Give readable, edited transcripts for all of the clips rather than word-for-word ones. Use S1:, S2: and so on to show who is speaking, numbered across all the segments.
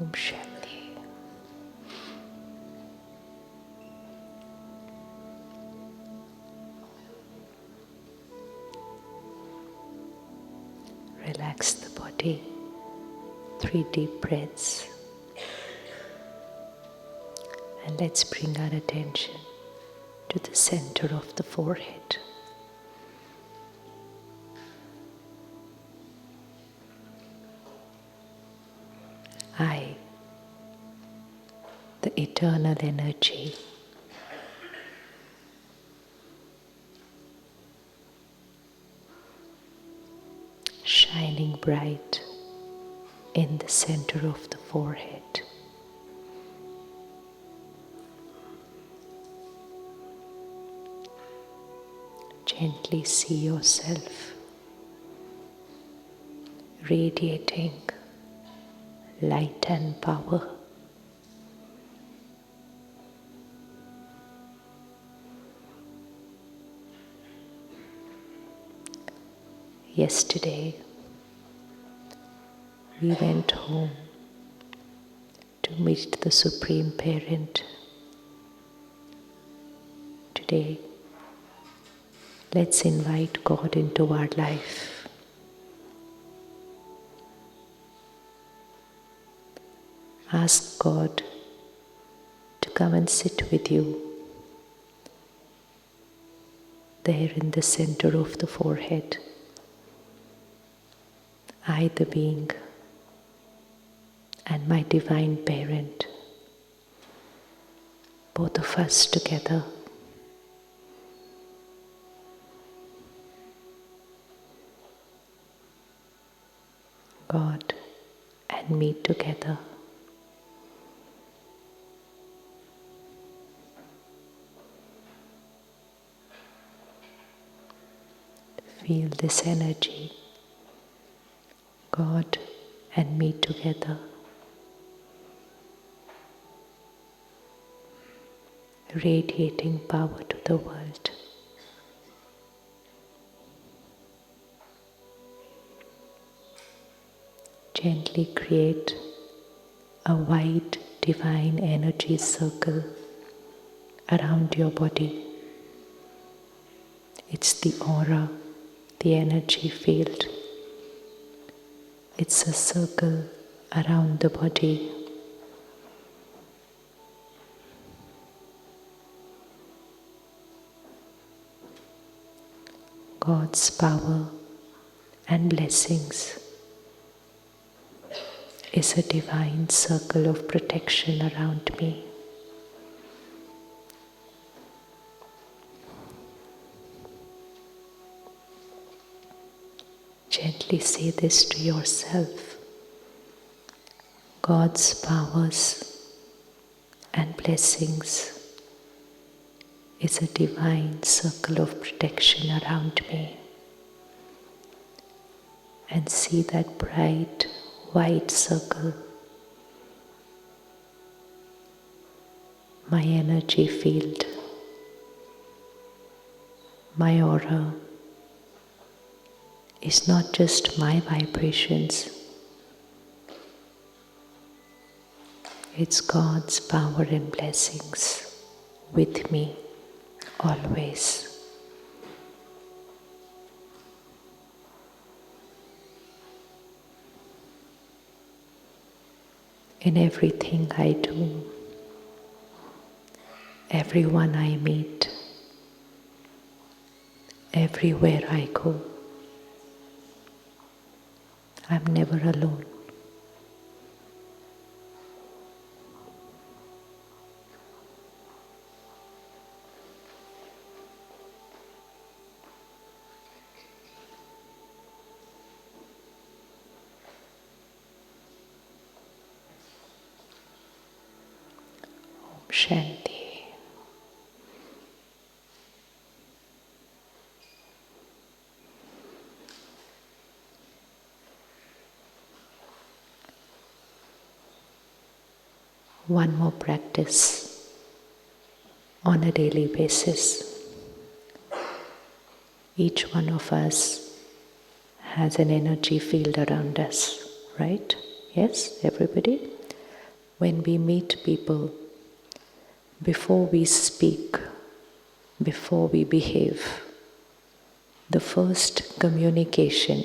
S1: Om Shanti. Relax the body. 3 deep breaths. And let's bring our attention to the center of the forehead. I, the eternal energy, shining bright in the center of the forehead. Gently see yourself radiating light and power. Yesterday, we went home to meet the Supreme Parent. Today, let's invite God into our life. Ask God to come and sit with you there in the center of the forehead. I, the being, and my Divine Parent, both of us together. God and me together. Feel this energy, God and me together, radiating power to the world. Gently create a wide divine energy circle around your body. It's the aura, the energy field. It's a circle around the body. God's power and blessings is a divine circle of protection around me. Gently say this to yourself. God's powers and blessings is a divine circle of protection around me. And see that bright white circle, my energy field, my aura, is not just my vibrations, it's God's power and blessings with me always. In everything I do, everyone I meet, everywhere I go, I'm never alone. Om Shanti. One more practice on a daily basis. Each one of us has an energy field around us, right? Yes, everybody? when we meet people, before we speak, before we behave, the first communication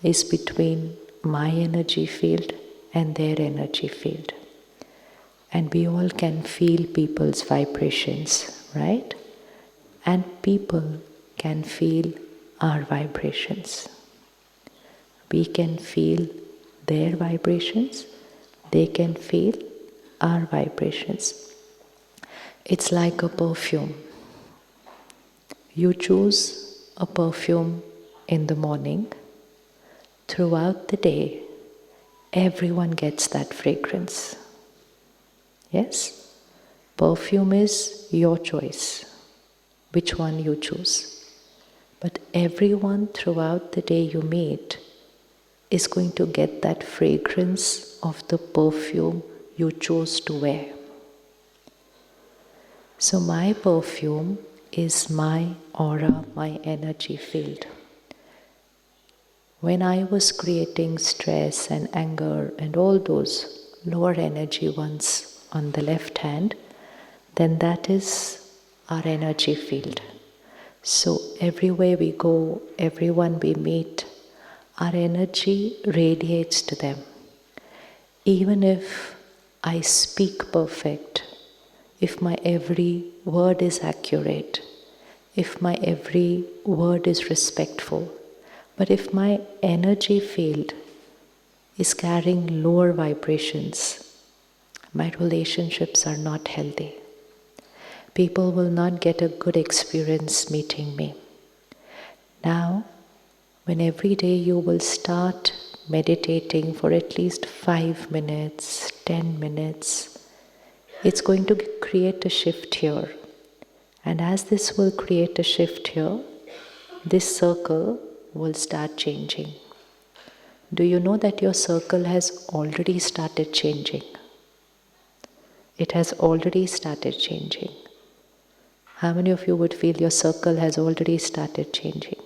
S1: is between my energy field and their energy field. And we all can feel people's vibrations, right? And people can feel our vibrations. We can feel their vibrations, they can feel our vibrations. It's like a perfume. You choose a perfume in the morning. Throughout the day, everyone gets that fragrance. Yes? Perfume is your choice, which one you choose. But everyone throughout the day you meet is going to get that fragrance of the perfume you chose to wear. So my perfume is my aura, my energy field. When I was creating stress and anger and all those lower energy ones on the left hand, then that is our energy field. So everywhere we go, everyone we meet, our energy radiates to them. Even if I speak perfect, if my every word is accurate, if my every word is respectful, but if my energy field is carrying lower vibrations, my relationships are not healthy. People will not get a good experience meeting me. Now, when every day you will start meditating for at least 5 minutes, 10 minutes, it's going to create a shift here. And as this will create a shift here, this circle will start changing. Do you know that your circle has already started changing? It has already started changing. How many of you would feel your circle has already started changing?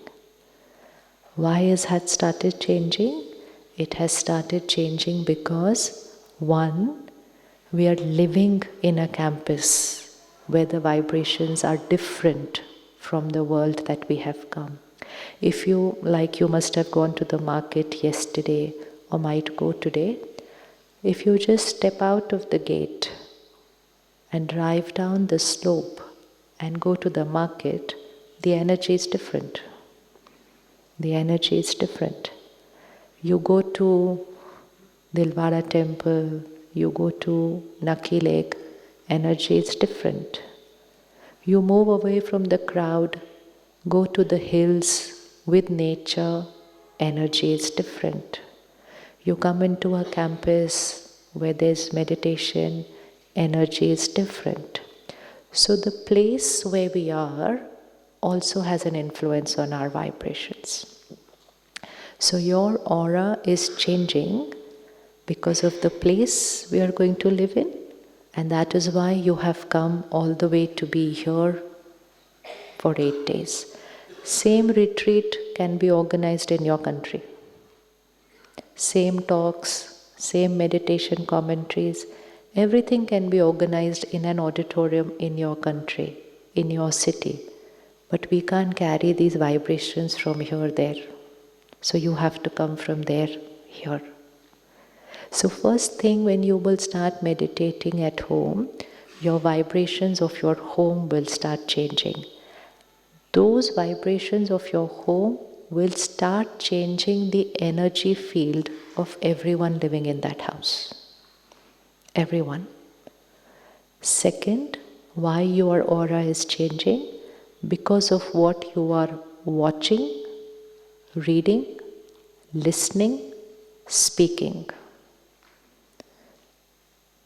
S1: Why has it started changing? It has started changing because, one, we are living in a campus where the vibrations are different from the world that we have come. If you must have gone to the market yesterday or might go today, if you just step out of the gate and drive down the slope and go to the market, the energy is different. The energy is different. You go to Dilwara temple, you go to Naki Lake, energy is different. You move away from the crowd, go to the hills with nature, energy is different. You come into a campus where there's meditation, energy is different. So the place where we are also has an influence on our vibrations. So your aura is changing because of the place we are going to live in, and that is why you have come all the way to be here for 8 days. Same retreat can be organized in your country. Same talks, same meditation commentaries, everything can be organized in an auditorium in your country, in your city. But we can't carry these vibrations from here there. So you have to come from there here. So first thing, when you will start meditating at home, your vibrations of your home will start changing. Those vibrations of your home will start changing the energy field of everyone living in that house. Everyone. Second, why your aura is changing? Because of what you are watching, reading, listening, speaking.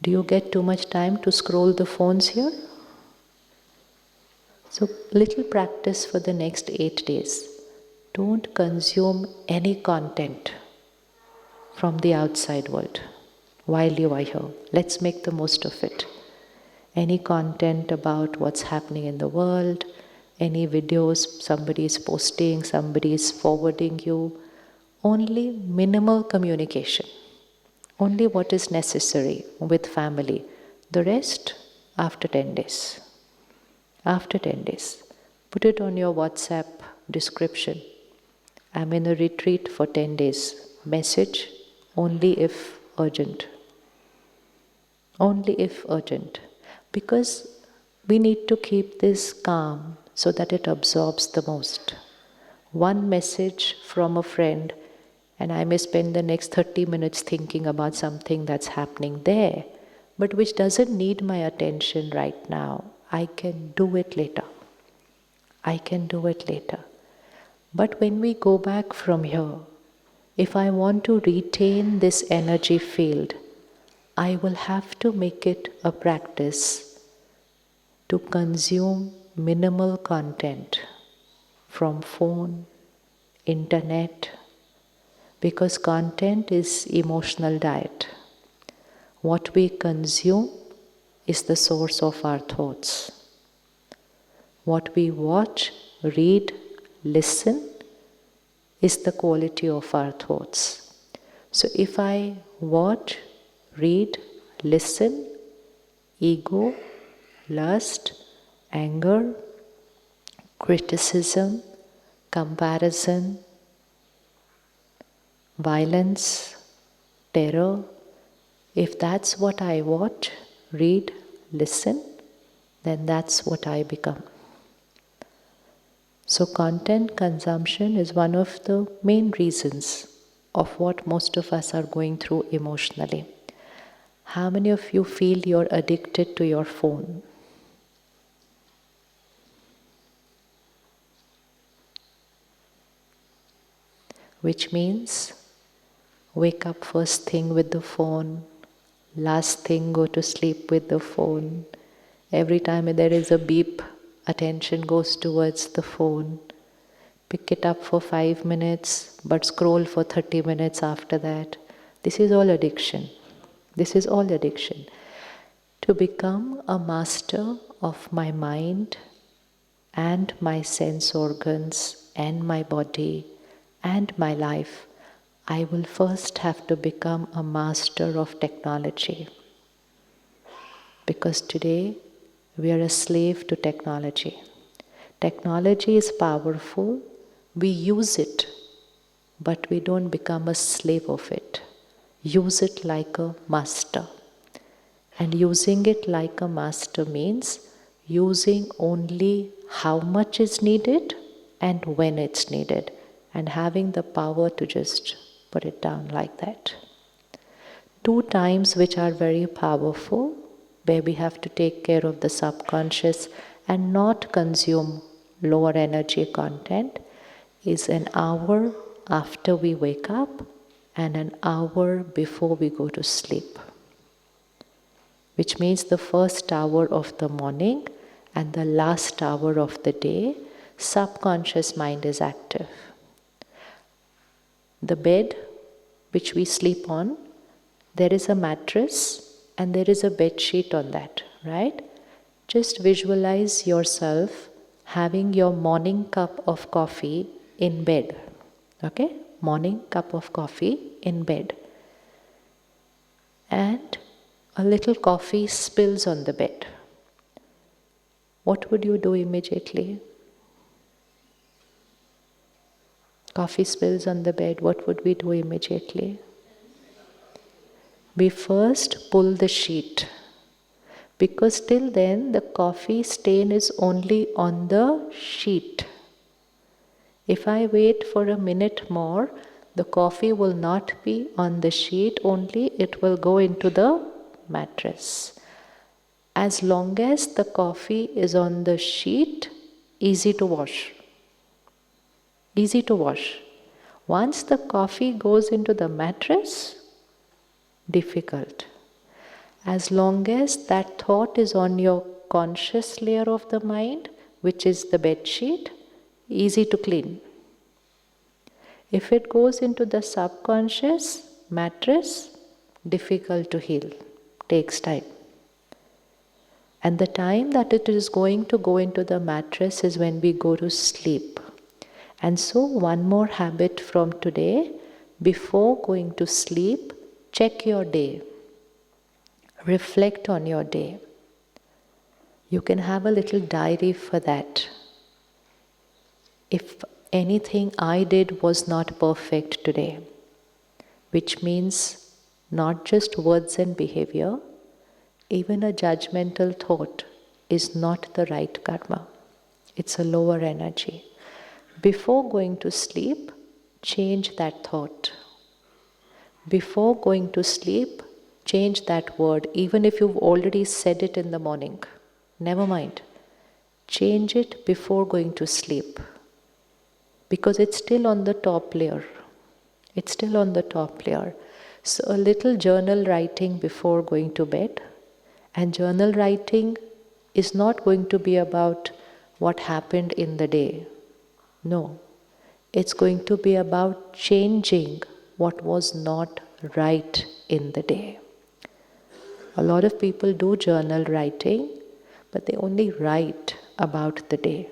S1: Do you get too much time to scroll the phones here? So, little practice for the next 8 days. Don't consume any content from the outside world while you are here. Let's make the most of it. Any content about what's happening in the world, any videos somebody is posting, somebody is forwarding you, only minimal communication. Only what is necessary with family. The rest after 10 days. After 10 days. Put it on your WhatsApp description. I'm in a retreat for 10 days. Message only if urgent. Only if urgent. Because we need to keep this calm so that it absorbs the most. One message from a friend, and I may spend the next 30 minutes thinking about something that's happening there, but which doesn't need my attention right now. I can do it later. I can do it later. But when we go back from here, if I want to retain this energy field, I will have to make it a practice to consume minimal content from phone, internet, because content is emotional diet. What we consume is the source of our thoughts. What we watch, read, listen is the quality of our thoughts. So if I watch, read, listen, ego, lust, anger, criticism, comparison, violence, terror, if that's what I watch, read, listen, then that's what I become. So content consumption is one of the main reasons of what most of us are going through emotionally. How many of you feel you're addicted to your phone? Which means wake up first thing with the phone, last thing go to sleep with the phone. Every time there is a beep, attention goes towards the phone. Pick it up for 5 minutes, but scroll for 30 minutes after that. This is all addiction. This is all addiction. To become a master of my mind and my sense organs and my body and my life, I will first have to become a master of technology. Because today we are a slave to technology. Technology is powerful, we use it, but we don't become a slave of it. Use it like a master. And using it like a master means using only how much is needed and when it's needed, and having the power to just put it down like that. 2 times which are very powerful, where we have to take care of the subconscious and not consume lower energy content, is an hour after we wake up and an hour before we go to sleep. Which means the first hour of the morning and the last hour of the day, subconscious mind is active. The bed which we sleep on, there is a mattress and there is a bed sheet on that, right? Just visualize yourself having your morning cup of coffee in bed. Okay? Morning cup of coffee in bed. And a little coffee spills on the bed. What would you do immediately? Coffee spills on the bed, what would we do immediately? We first pull the sheet, because till then the coffee stain is only on the sheet. If I wait for a minute more, the coffee will not be on the sheet only, it will go into the mattress. As long as the coffee is on the sheet, easy to wash. Easy to wash. Once the coffee goes into the mattress, difficult. As long as that thought is on your conscious layer of the mind, which is the bed sheet, easy to clean. If it goes into the subconscious mattress, difficult to heal, takes time. And the time that it is going to go into the mattress is when we go to sleep. And so one more habit from today, before going to sleep, check your day, reflect on your day. You can have a little diary for that. If anything I did was not perfect today, which means not just words and behavior, even a judgmental thought is not the right karma. It's a lower energy. Before going to sleep, change that thought. Before going to sleep, change that word, even if you've already said it in the morning. Never mind. Change it before going to sleep. Because it's still on the top layer. It's still on the top layer. So a little journal writing before going to bed. And journal writing is not going to be about what happened in the day. No. It's going to be about changing what was not right in the day. A lot of people do journal writing, but they only write about the day.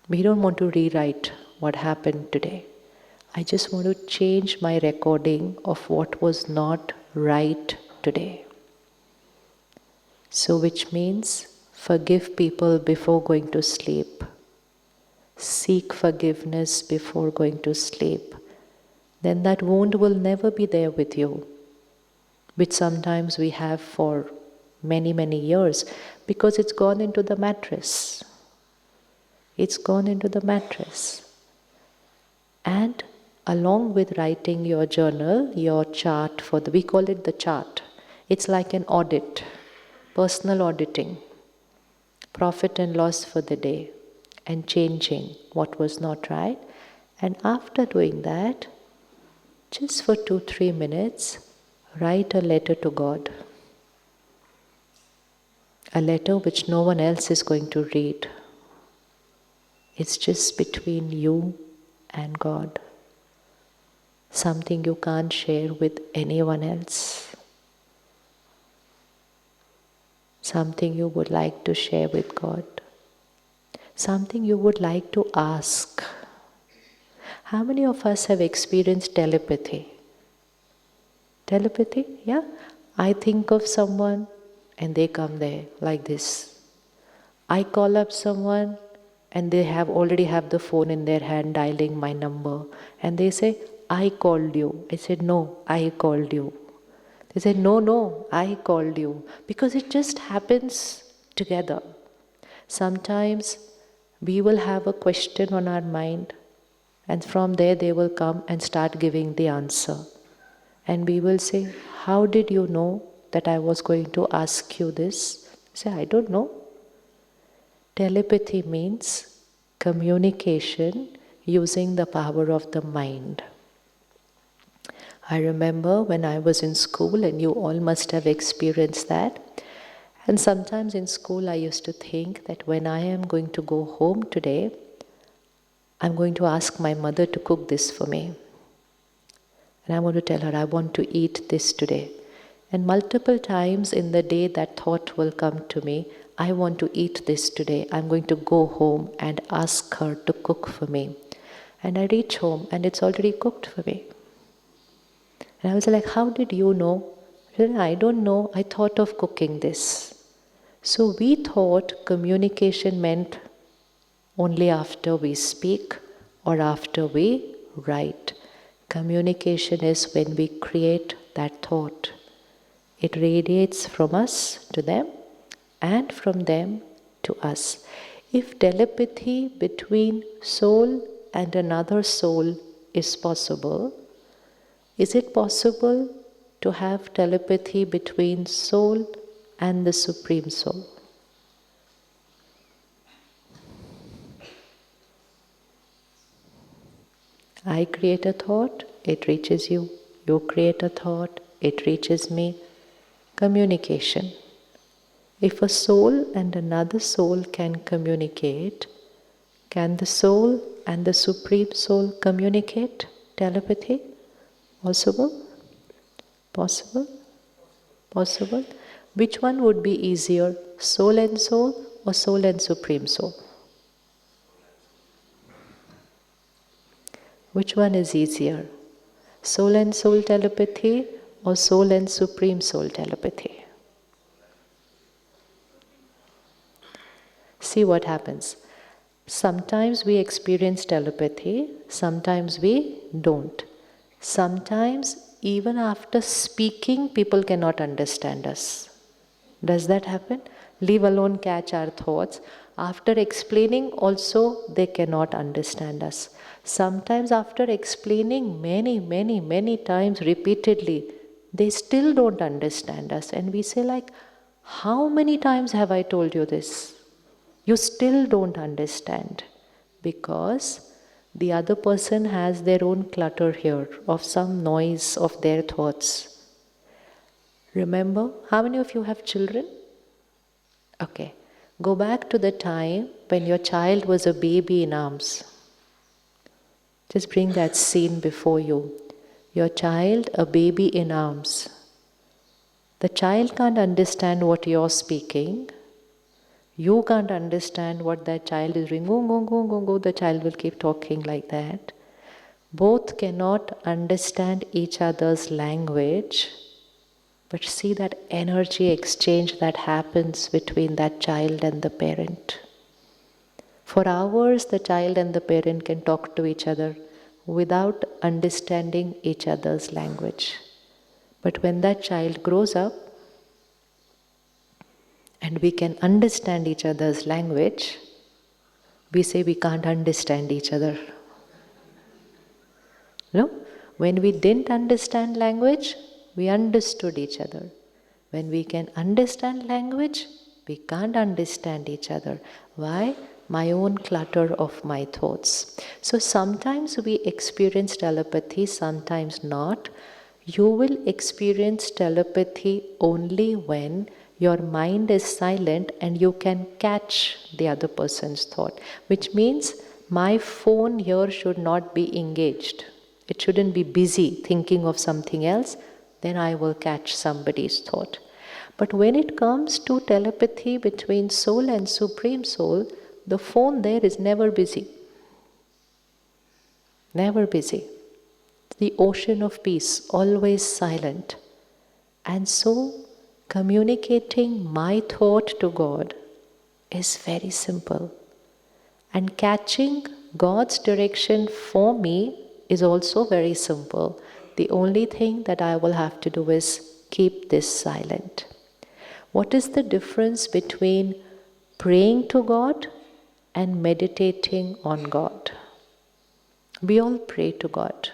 S1: We don't want to rewrite what happened today. I just want to change my recording of what was not right today. So which means forgive people before going to sleep. Seek forgiveness before going to sleep. Then that wound will never be there with you, which sometimes we have for many, many years, because it's gone into the mattress. It's gone into the mattress. And along with writing your journal, your chart we call it the chart. It's like an audit, personal auditing, profit and loss for the day, and changing what was not right. And after doing that, just for 2-3 minutes, write a letter to God. A letter which no one else is going to read. It's just between you and God. Something you can't share with anyone else. Something you would like to share with God. Something you would like to ask. How many of us have experienced telepathy? Telepathy, yeah? I think of someone and they come there like this. I call up someone and they already have the phone in their hand dialing my number. And they say, I called you. I said, no, I called you. They said, no, I called you. Because it just happens together. Sometimes we will have a question on our mind, and from there they will come and start giving the answer. And we will say, how did you know that I was going to ask you this? Say, I don't know. Telepathy means communication using the power of the mind. I remember when I was in school, and you all must have experienced that. And sometimes in school I used to think that when I am going to go home today, I'm going to ask my mother to cook this for me. And I'm going to tell her, I want to eat this today. And multiple times in the day that thought will come to me, I want to eat this today. I'm going to go home and ask her to cook for me. And I reach home and it's already cooked for me. And I was like, how did you know? I don't know. I thought of cooking this. So we thought communication meant only after we speak or after we write. Communication is when we create that thought. It radiates from us to them and from them to us. If telepathy between soul and another soul is possible, is it possible to have telepathy between soul and the Supreme Soul? I create a thought, it reaches you. You create a thought, it reaches me. Communication. If a soul and another soul can communicate, can the soul and the Supreme Soul communicate? Telepathy? Possible? Possible? Possible? Which one would be easier, soul and soul or soul and Supreme Soul? Which one is easier? Soul and soul telepathy or soul and supreme soul telepathy? See what happens. Sometimes we experience telepathy, sometimes we don't. Sometimes, even after speaking, people cannot understand us. Does that happen? Leave alone catch our thoughts. After explaining, also they cannot understand us. Sometimes, after explaining many times repeatedly, they still don't understand us. And we say, like, how many times have I told you this? You still don't understand, because the other person has their own clutter here of some noise of their thoughts. Remember, how many of you have children? Okay, go back to the time when your child was a baby in arms. Just bring that scene before you. Your child, a baby in arms. The child can't understand what you're speaking. You can't understand what that child is doing. Go, go, go, go, go. The child will keep talking like that. Both cannot understand each other's language, but see that energy exchange that happens between that child and the parent. For hours, the child and the parent can talk to each other without understanding each other's language. But when that child grows up, and we can understand each other's language, we say we can't understand each other. No? When we didn't understand language, we understood each other. When we can understand language, we can't understand each other. Why? My own clutter of my thoughts. So sometimes we experience telepathy, sometimes not. You will experience telepathy only when your mind is silent and you can catch the other person's thought. Which means my phone here should not be engaged. It shouldn't be busy thinking of something else. Then I will catch somebody's thought. But when it comes to telepathy between soul and supreme soul, the phone there is never busy. Never busy. The ocean of peace, always silent. And so, communicating my thought to God is very simple. And catching God's direction for me is also very simple. The only thing that I will have to do is keep this silent. What is the difference between praying to God and meditating on God? We all pray to God.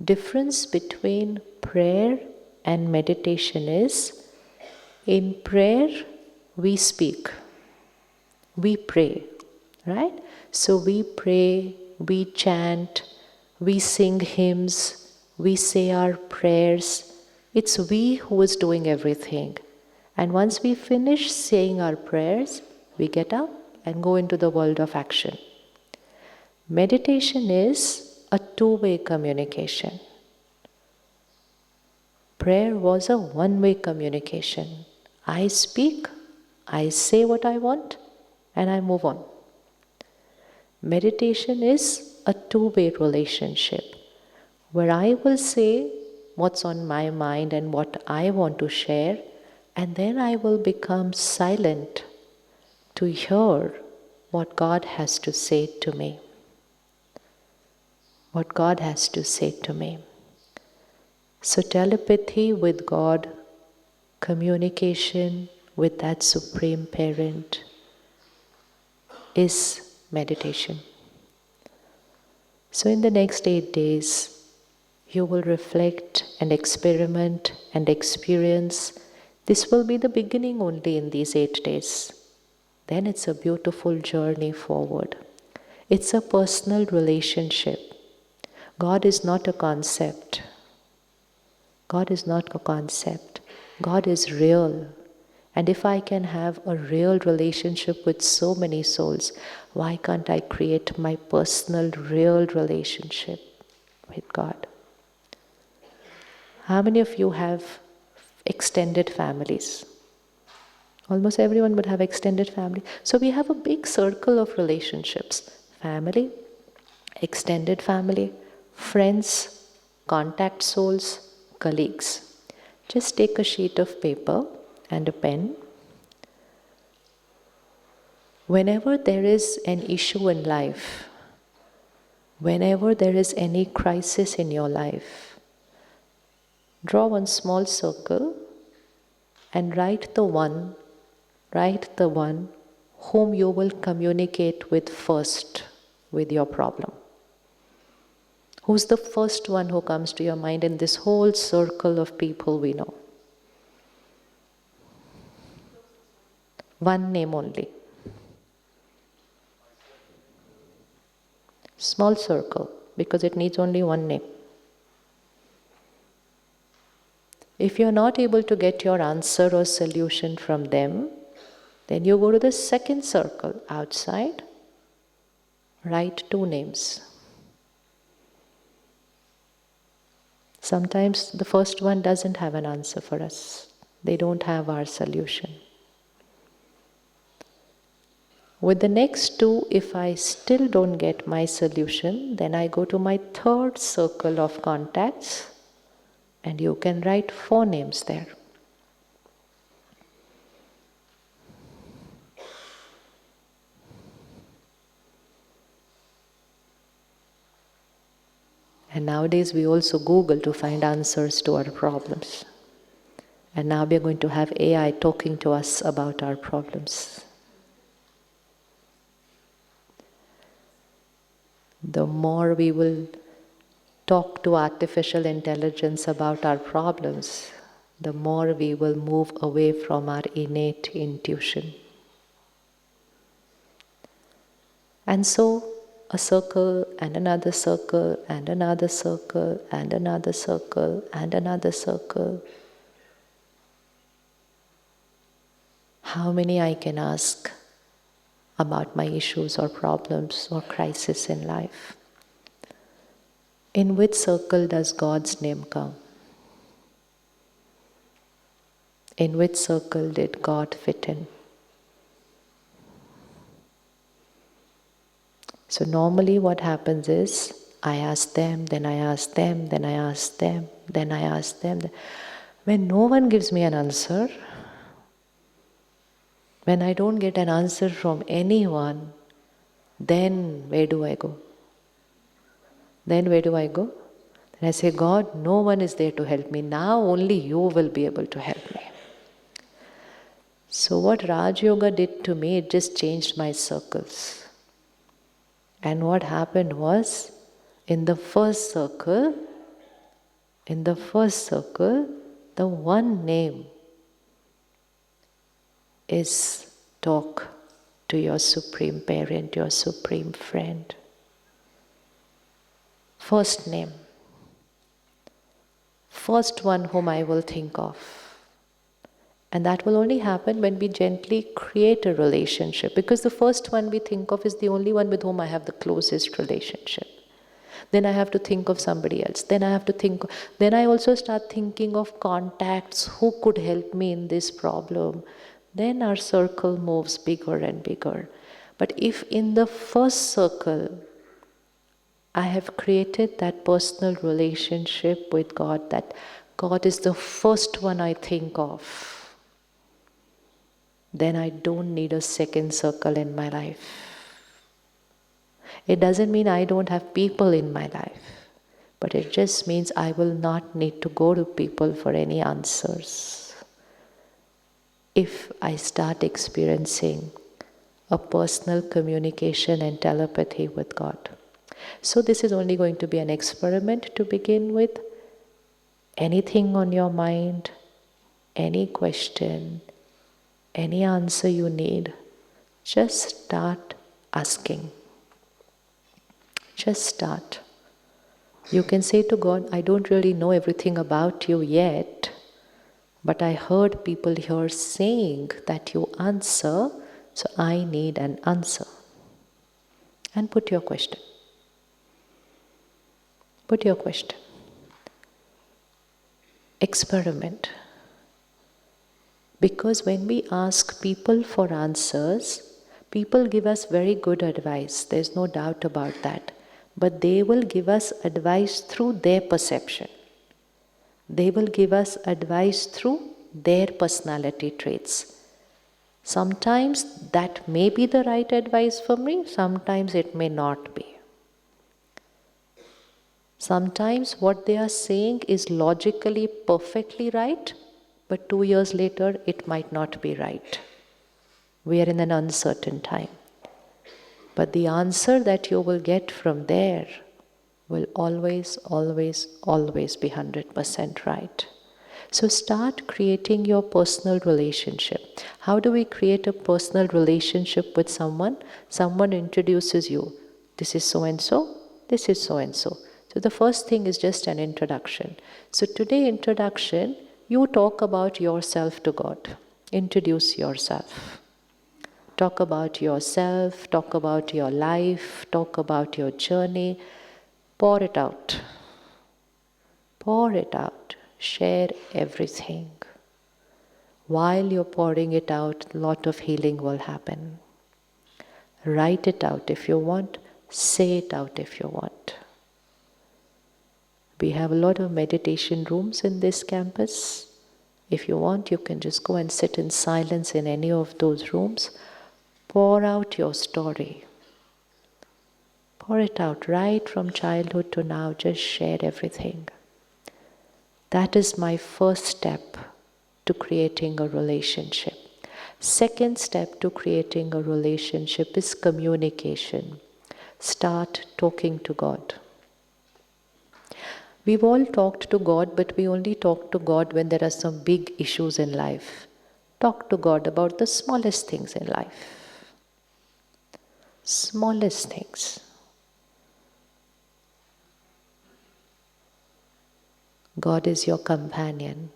S1: Difference between prayer and meditation is, in prayer we speak, we pray, right? So we pray, we chant, we sing hymns, we say our prayers. It's we who is doing everything. And once we finish saying our prayers, we get up and go into the world of action. Meditation is a two-way communication. Prayer was a one-way communication. I speak, I say what I want, and I move on. Meditation is a two-way relationship, where I will say what's on my mind and what I want to share, and then I will become silent to hear what God has to say to me. What God has to say to me. So telepathy with God, communication with that Supreme Parent is meditation. So in the next 8 days, you will reflect and experiment and experience. This will be the beginning only in these 8 days. Then it's a beautiful journey forward. It's a personal relationship. God is not a concept. God is not a concept. God is real. And if I can have a real relationship with so many souls, why can't I create my personal, real relationship with God? How many of you have extended families? Almost everyone would have extended family. So we have a big circle of relationships. Family, extended family, friends, contact souls, colleagues. Just take a sheet of paper and a pen. Whenever there is an issue in life, whenever there is any crisis in your life, draw one small circle and write the one whom you will communicate with first with your problem. Who's the first one who comes to your mind in this whole circle of people we know? One name only. Small circle, because it needs only one name. If you're not able to get your answer or solution from them, then you go to the second circle outside, write 2 names. Sometimes the first one doesn't have an answer for us. They don't have our solution. With the next 2, if I still don't get my solution, then I go to my third circle of contacts, and you can write 4 names there. And nowadays we also Google to find answers to our problems. And now we are going to have AI talking to us about our problems. The more we will talk to artificial intelligence about our problems, the more we will move away from our innate intuition. And so, a circle and another circle and another circle and another circle and another circle. How many I can ask about my issues or problems or crisis in life? In which circle does God's name come? In which circle did God fit in? So normally what happens is, I ask them, then I ask them, then I ask them, then I ask them. When no one gives me an answer, when I don't get an answer from anyone, then where do I go? Then where do I go? Then I say, God, no one is there to help me. Now only you will be able to help me. So what Raj Yoga did to me, it just changed my circles. And what happened was, in the first circle, the one name is talk to your Supreme Parent, your Supreme Friend. First name. First one whom I will think of. And that will only happen when we gently create a relationship, because the first one we think of is the only one with whom I have the closest relationship. Then I have to think of somebody else. Then I also start thinking of contacts who could help me in this problem. Then our circle moves bigger and bigger. But if in the first circle I have created that personal relationship with God, that God is the first one I think of, then I don't need a second circle in my life. It doesn't mean I don't have people in my life, but it just means I will not need to go to people for any answers. If I start experiencing a personal communication and telepathy with God. So this is only going to be an experiment to begin with. Anything on your mind, any question, any answer you need, just start asking. Just start. You can say to God, I don't really know everything about you yet, but I heard people here saying that you answer, so I need an answer. And put your question. Put your question. Experiment. Because when we ask people for answers, people give us very good advice. There's no doubt about that. but they will give us advice through their perception. They will give us advice through their personality traits. Sometimes that may be the right advice for me, sometimes it may not be. Sometimes what they are saying is logically perfectly right, but 2 years later it might not be right. We are in an uncertain time. But the answer that you will get from there will always, always, always be 100% right. So start creating your personal relationship. How do we create a personal relationship with someone? Someone introduces you. This is so and so, this is so and so. So the first thing is just an introduction. So today introduction, you talk about yourself to God. Introduce yourself. Talk about yourself, talk about your life, talk about your journey. Pour it out. Pour it out. Share everything. While you're pouring it out, a lot of healing will happen. Write it out if you want. Say it out if you want. We have a lot of meditation rooms in this campus. If you want, you can just go and sit in silence in any of those rooms. Pour out your story. Pour it out right from childhood to now. Just share everything. That is my first step to creating a relationship. Second step to creating a relationship is communication. Start talking to God. We've all talked to God, but we only talk to God when there are some big issues in life. Talk to God about the smallest things in life. Smallest things. God is your companion.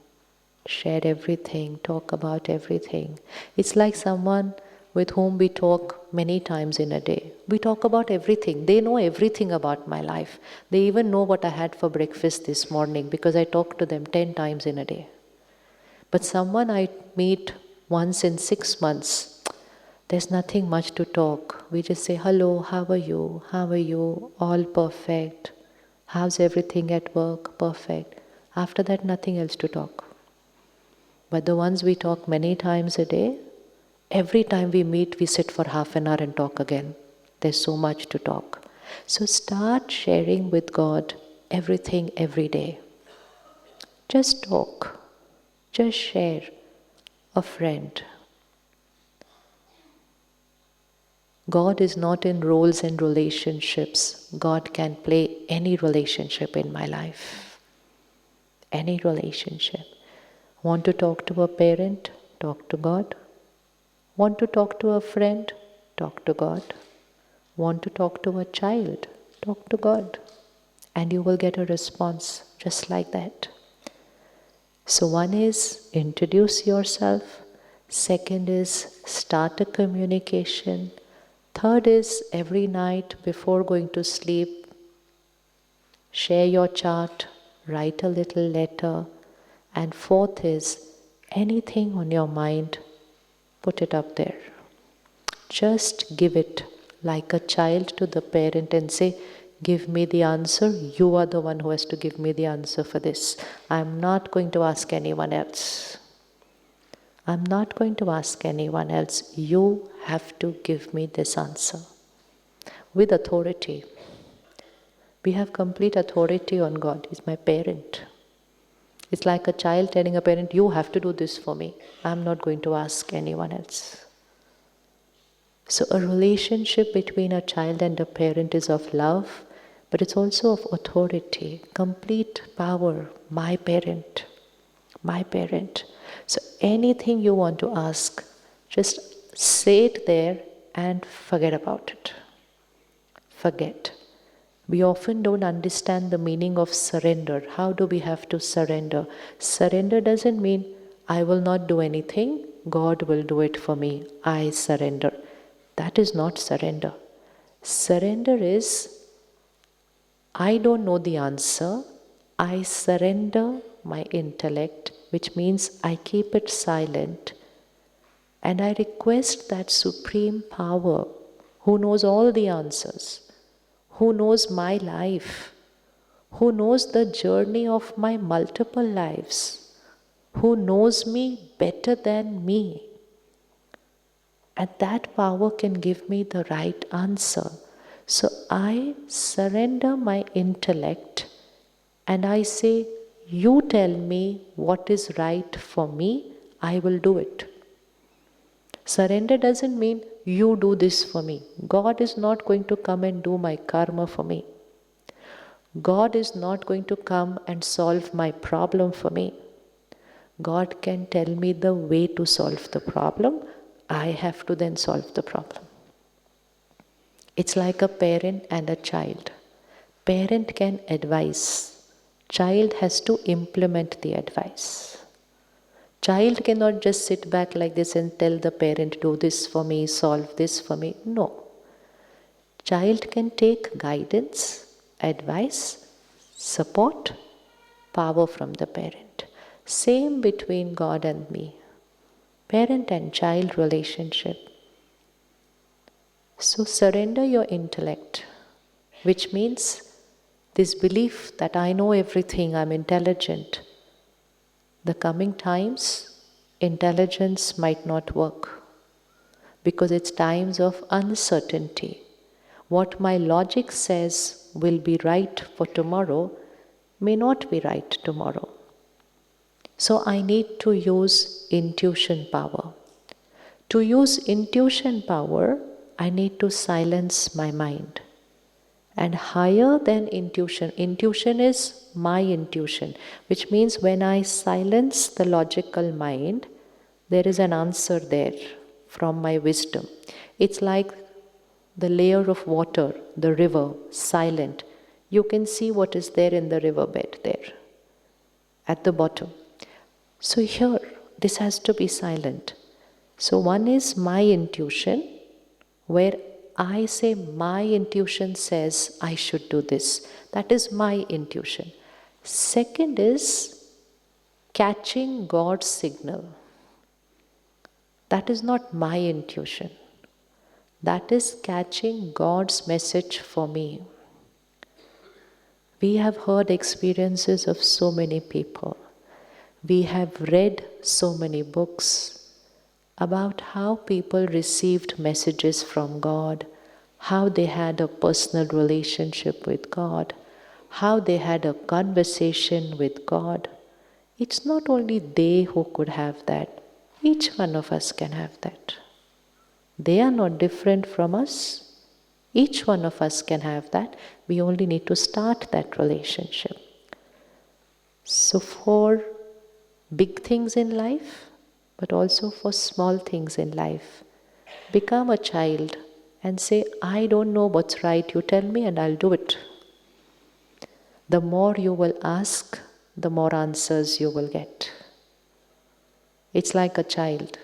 S1: Share everything, talk about everything. It's like someone with whom we talk many times in a day. We talk about everything. They know everything about my life. They even know what I had for breakfast this morning because I talk to them 10 times in a day. But someone I meet once in 6 months, there's nothing much to talk. We just say, hello, how are you? How are you? All perfect. How's everything at work? Perfect. After that, nothing else to talk. But the ones we talk many times a day, every time we meet, we sit for half an hour and talk again. There's so much to talk. So start sharing with God everything every day. Just talk. Just share. A friend. God is not in roles and relationships. God can play any relationship in my life. Any relationship. Want to talk to a parent? Talk to God. Want to talk to a friend? Talk to God. Want to talk to a child? Talk to God. And you will get a response just like that. So one is introduce yourself. Second is start a communication. Third is every night before going to sleep, share your chart, write a little letter. And fourth is anything on your mind, put it up there. Just give it like a child to the parent and say, give me the answer. You are the one who has to give me the answer for this. I'm not going to ask anyone else. I'm not going to ask anyone else. You have to give me this answer. With authority. We have complete authority on God. He's my parent. It's like a child telling a parent, you have to do this for me. I'm not going to ask anyone else. So a relationship between a child and a parent is of love, but it's also of authority, complete power. My parent. My parent. So anything you want to ask, just say it there and forget about it. Forget. We often don't understand the meaning of surrender. How do we have to surrender? Surrender doesn't mean I will not do anything, God will do it for me. I surrender. That is not surrender. Surrender is I don't know the answer. I surrender my intellect, which means I keep it silent. And I request that supreme power who knows all the answers, who knows my life, who knows the journey of my multiple lives, who knows me better than me. And that power can give me the right answer. So I surrender my intellect and I say, you tell me what is right for me, I will do it. Surrender doesn't mean you do this for me. God is not going to come and do my karma for me. God is not going to come and solve my problem for me. God can tell me the way to solve the problem. I have to then solve the problem. It's like a parent and a child. Parent can advise. Child has to implement the advice. Child cannot just sit back like this and tell the parent, do this for me, solve this for me. No. Child can take guidance, advice, support, power from the parent. Same between God and me. Parent and child relationship. So surrender your intellect, which means this belief that I know everything, I'm intelligent. The coming times, intelligence might not work because it's times of uncertainty. What my logic says will be right for tomorrow may not be right tomorrow. So I need to use intuition power. To use intuition power, I need to silence my mind. And higher than intuition is my intuition, which means when I silence the logical mind, there is an answer there from my wisdom. It's like the layer of water, the river, silent. You can see what is there in the riverbed there, at the bottom. So here, this has to be silent. So one is my intuition, where I say my intuition says I should do this. That is my intuition. Second is catching God's signal. That is not my intuition. That is catching God's message for me. We have heard experiences of so many people. We have read so many books about how people received messages from God, how they had a personal relationship with God, how they had a conversation with God. It's not only they who could have that. Each one of us can have that. They are not different from us. Each one of us can have that. We only need to start that relationship. So for big things in life, but also for small things in life, become a child and say, I don't know what's right, you tell me and I'll do it. The more you will ask, the more answers you will get. It's like a child.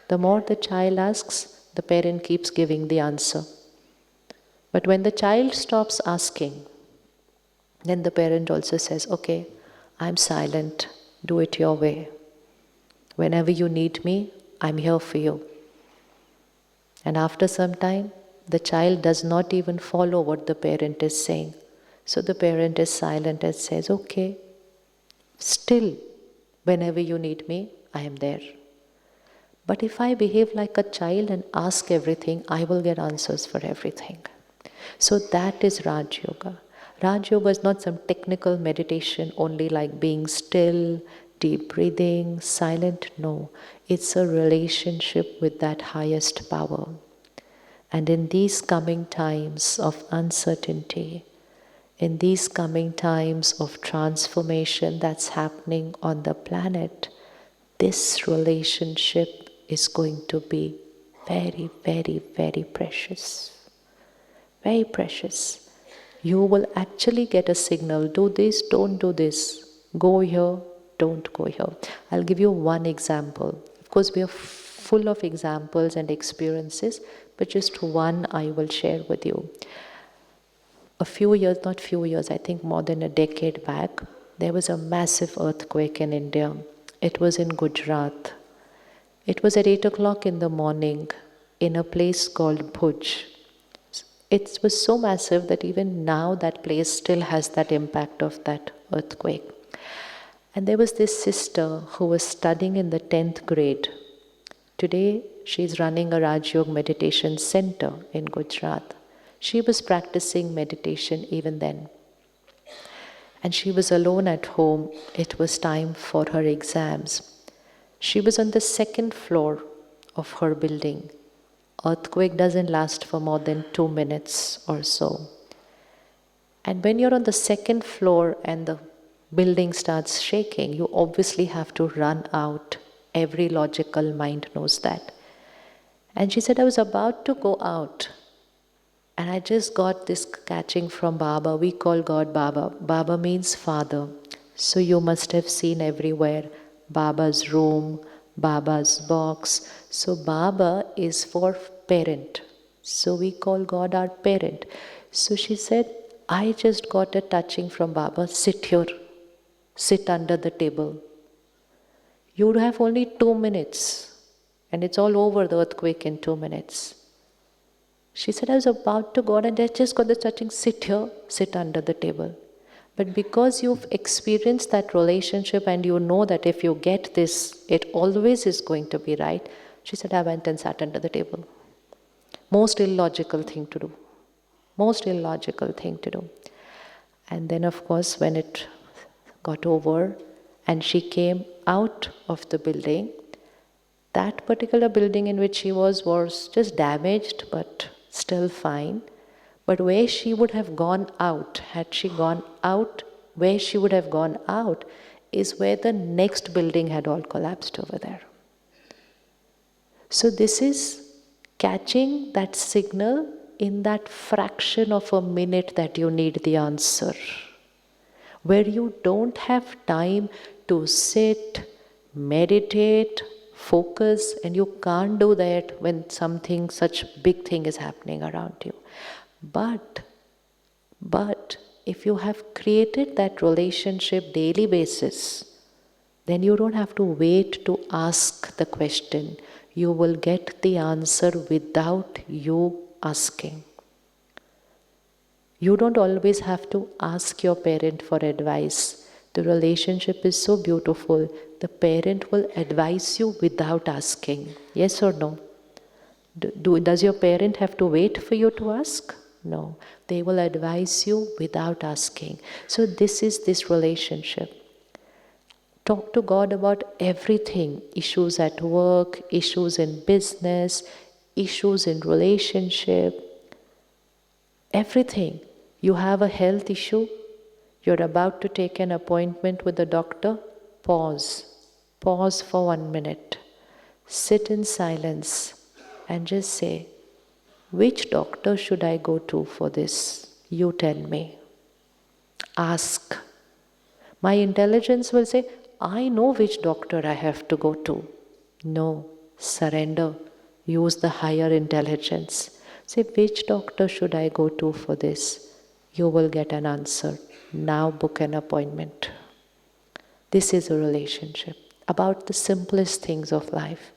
S1: The more the child asks, the parent keeps giving the answer. But when the child stops asking, then the parent also says, okay, I'm silent, do it your way. Whenever you need me, I'm here for you. And after some time, the child does not even follow what the parent is saying. So the parent is silent and says, okay, still, whenever you need me, I am there. But if I behave like a child and ask everything, I will get answers for everything. So that is Raj Yoga. Raj Yoga is not some technical meditation only like being still, deep breathing, silent. No, it's a relationship with that highest power. And in these coming times of uncertainty, in these coming times of transformation that's happening on the planet, this relationship is going to be very, very, very precious. Very precious. You will actually get a signal, do this, don't do this, go here, don't go here. I'll give you one example. Of course, we are full of examples and experiences, but just one I will share with you. A few years, not few years, I think more than a decade back, there was a massive earthquake in India. It was in Gujarat. It was at 8 o'clock in the morning in a place called Bhuj. It was so massive that even now that place still has that impact of that earthquake. And there was this sister who was studying in the 10th grade. Today, she's running a Raj Yoga meditation center in Gujarat. She was practicing meditation even then. And she was alone at home. It was time for her exams. She was on the second floor of her building. Earthquake doesn't last for more than 2 minutes or so. And when you're on the second floor and the building starts shaking, you obviously have to run out. Every logical mind knows that. And she said, I was about to go out. And I just got this catching from Baba. We call God Baba. Baba means father. So you must have seen everywhere Baba's room, Baba's box. So Baba is for parent. So we call God our parent. So she said, I just got a touching from Baba. Sit here. Sit under the table. You have only 2 minutes. And it's all over, the earthquake, in 2 minutes. She said, I was about to go and I just got the touching, sit here, sit under the table. But because you've experienced that relationship and you know that if you get this, it always is going to be right, she said, I went and sat under the table. Most illogical thing to do. Most illogical thing to do. And then, of course, when it got over and she came out of the building, that particular building in which she was just damaged, but still fine. But where she would have gone out, had she gone out, where she would have gone out is where the next building had all collapsed over there. So this is catching that signal in that fraction of a minute that you need the answer, where you don't have time to sit, meditate, focus, and you can't do that when something, such big thing is happening around you. But if you have created that relationship daily basis, then you don't have to wait to ask the question. You will get the answer without you asking. You don't always have to ask your parent for advice. The relationship is so beautiful. The parent will advise you without asking. Yes or no? Does your parent have to wait for you to ask? No. They will advise you without asking. So this is this relationship. Talk to God about everything. Issues at work, issues in business, issues in relationship. Everything. You have a health issue. You're about to take an appointment with the doctor. Pause. Pause for 1 minute. Sit in silence and just say, which doctor should I go to for this? You tell me. Ask. My intelligence will say, I know which doctor I have to go to. No. Surrender. Use the higher intelligence. Say, which doctor should I go to for this? You will get an answer. Now book an appointment. This is a relationship about the simplest things of life.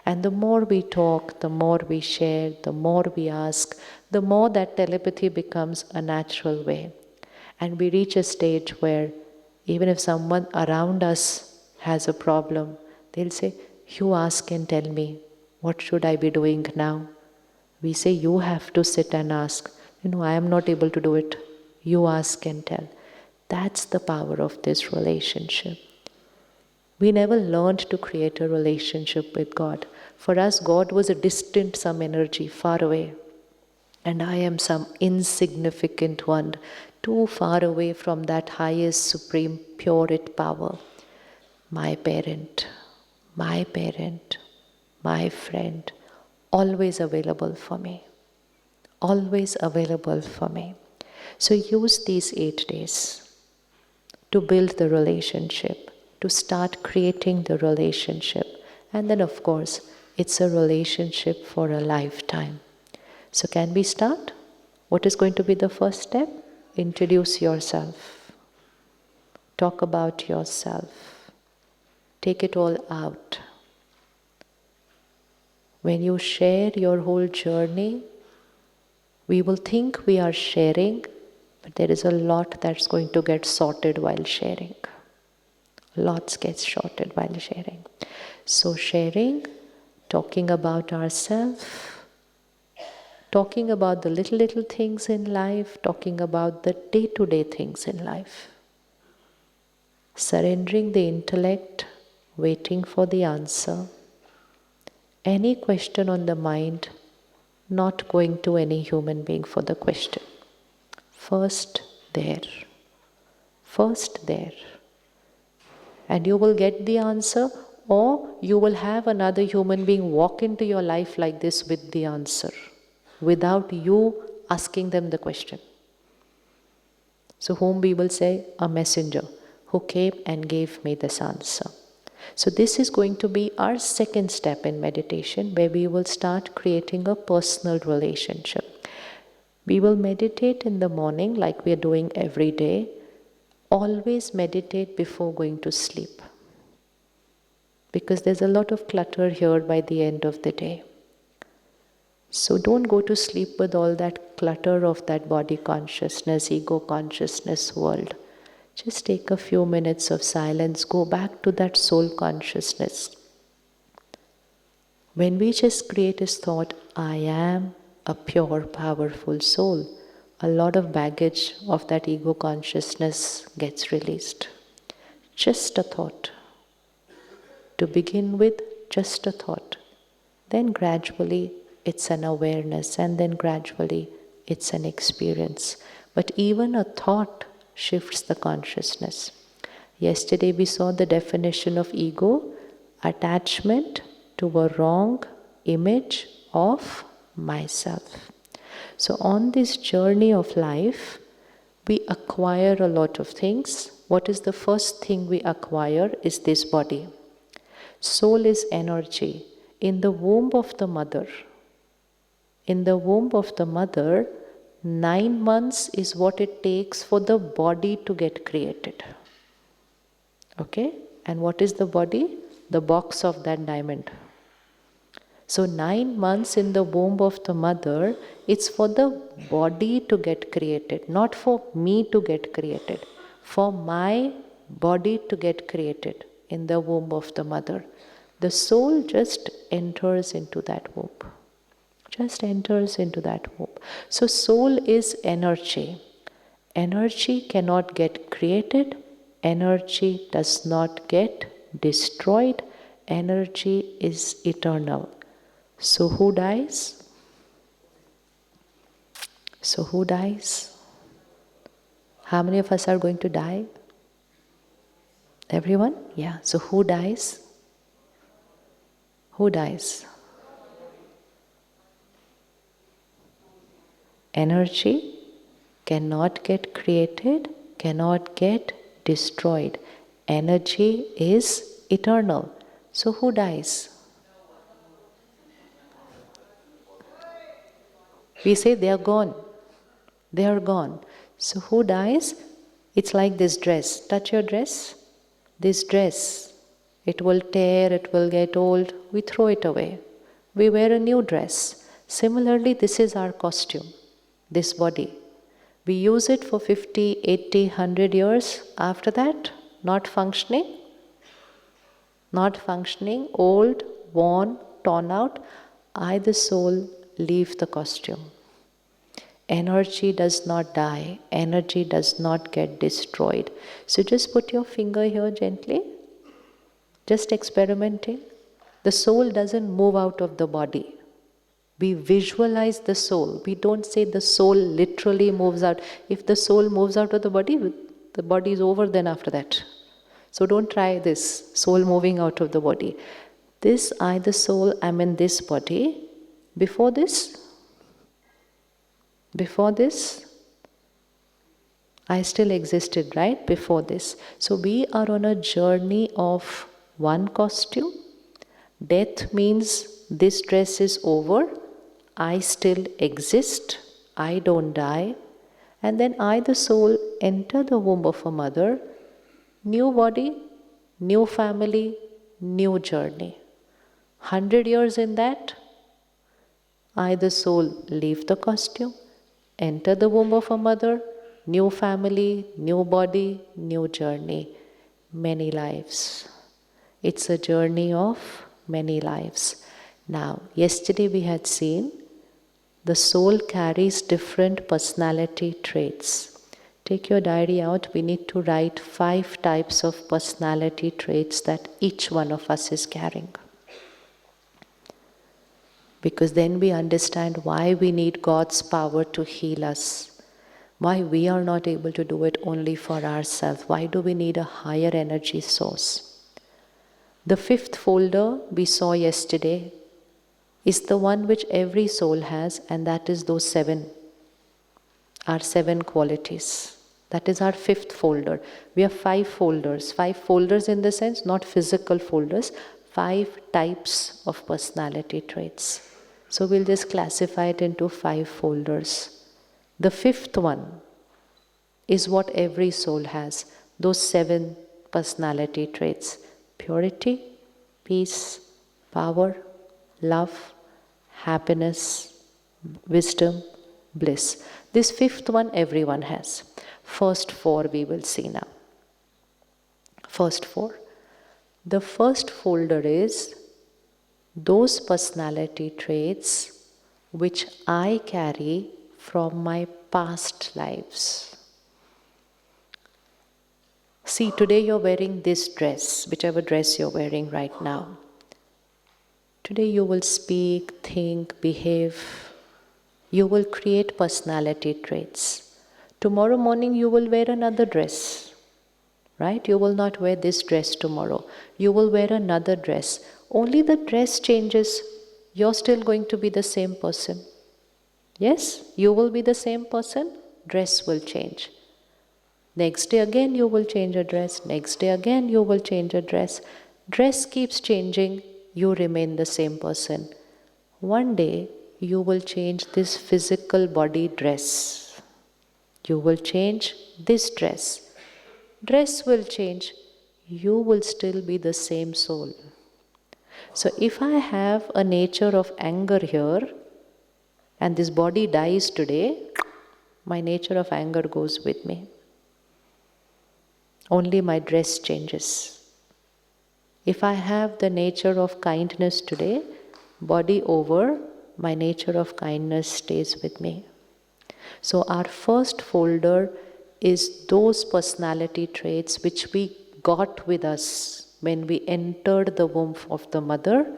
S1: And the more we talk, the more we share, the more we ask, the more that telepathy becomes a natural way. And we reach a stage where even if someone around us has a problem, they'll say, you ask and tell me, what should I be doing now? We say, you have to sit and ask. I am not able to do it. You ask and tell. That's the power of this relationship. We never learned to create a relationship with God. For us, God was a distant some energy, far away. And I am some insignificant one, too far away from that highest, supreme, purest power. My parent, my friend, always available for me. Always available for me. So use these 8 days to build the relationship, to start creating the relationship. And then, of course, it's a relationship for a lifetime. So can we start? What is going to be the first step? Introduce yourself. Talk about yourself. Take it all out. When you share your whole journey, We will think we are sharing, but there is a lot that's going to get sorted while sharing. Lots gets sorted while sharing. So sharing, talking about ourselves, talking about the little things in life, talking about the day-to-day things in life. Surrendering the intellect, waiting for the answer. Any question on the mind, not going to any human being for the question. First there. First there. And you will get the answer, or you will have another human being walk into your life like this with the answer, without you asking them the question. So whom we will say? A messenger who came and gave me this answer. So this is going to be our second step in meditation, where we will start creating a personal relationship. We will meditate in the morning like we are doing every day. Always meditate before going to sleep, because there's a lot of clutter here by the end of the day. So don't go to sleep with all that clutter of that body consciousness, ego consciousness world. Just take a few minutes of silence, go back to that soul consciousness. When we just create this thought, I am a pure, powerful soul, a lot of baggage of that ego consciousness gets released. Just a thought. To begin with, just a thought. Then gradually it's an awareness, and then gradually it's an experience. But even a thought shifts the consciousness. Yesterday we saw the definition of ego: attachment to a wrong image of myself. So on this journey of life, we acquire a lot of things. What is the first thing we acquire is this body. Soul is energy. In the womb of the mother, 9 months is what it takes for the body to get created. Okay? And what is the body? The box of that diamond. So 9 months in the womb of the mother, it's for the body to get created, not for me to get created, for my body to get created in the womb of the mother. The soul just enters into that womb. Just enters into that womb. So soul is energy. Energy cannot get created. Energy does not get destroyed. Energy is eternal. So who dies? So who dies? How many of us are going to die? Everyone? Yeah. So who dies? Who dies? Energy cannot get created, cannot get destroyed. Energy is eternal. So who dies? We say they are gone. They are gone. So who dies? It's like this dress. Touch your dress. This dress, it will tear, it will get old. We throw it away. We wear a new dress. Similarly, this is our costume, this body. We use it for 50, 80, 100 years. After that, not functioning, old, worn, torn out. I, the soul, leave the costume. Energy does not die. Energy does not get destroyed. So just put your finger here gently. Just experimenting. The soul doesn't move out of the body. We visualize the soul. We don't say the soul literally moves out. If the soul moves out of the body is over then after that. So don't try this, soul moving out of the body. This, I, the soul, am in this body. Before this, I still existed, right? Before this. So we are on a journey of one costume. Death means this dress is over. I still exist. I don't die. And then I, the soul, enter the womb of a mother. New body, new family, new journey. 100 years in that, I, the soul, leave the costume. enter the womb of a mother, new family, new body, new journey, many lives. It's a journey of many lives. Now, yesterday we had seen the soul carries different personality traits. Take your diary out. We need to write 5 types of personality traits that each one of us is carrying. Because then we understand why we need God's power to heal us. Why we are not able to do it only for ourselves. Why do we need a higher energy source? The 5th folder we saw yesterday is the one which every soul has, and that is those 7, our 7 qualities. That is our 5th folder. We have 5 folders. 5 folders in the sense, not physical folders, 5 types of personality traits. So we'll just classify it into 5 folders. The 5th one is what every soul has, those 7 personality traits: purity, peace, power, love, happiness, wisdom, bliss. This 5th one everyone has. First 4 we will see now. First 4. The first folder is those personality traits which I carry from my past lives. See, today you're wearing this dress, whichever dress you're wearing right now. Today you will speak, think, behave. You will create personality traits. Tomorrow morning you will wear another dress, right? You will not wear this dress tomorrow. You will wear another dress. Only the dress changes. You're still going to be the same person. Yes, you will be the same person. Dress will change. Next day again you will change a dress. Next day again you will change a dress. Dress keeps changing. You remain the same person. One day you will change this physical body dress. You will change this dress. Dress will change. You will still be the same soul. So if I have a nature of anger here, and this body dies today, my nature of anger goes with me. Only my dress changes. If I have the nature of kindness today, body over, my nature of kindness stays with me. So our first folder is those personality traits which we got with us when we entered the womb of the mother.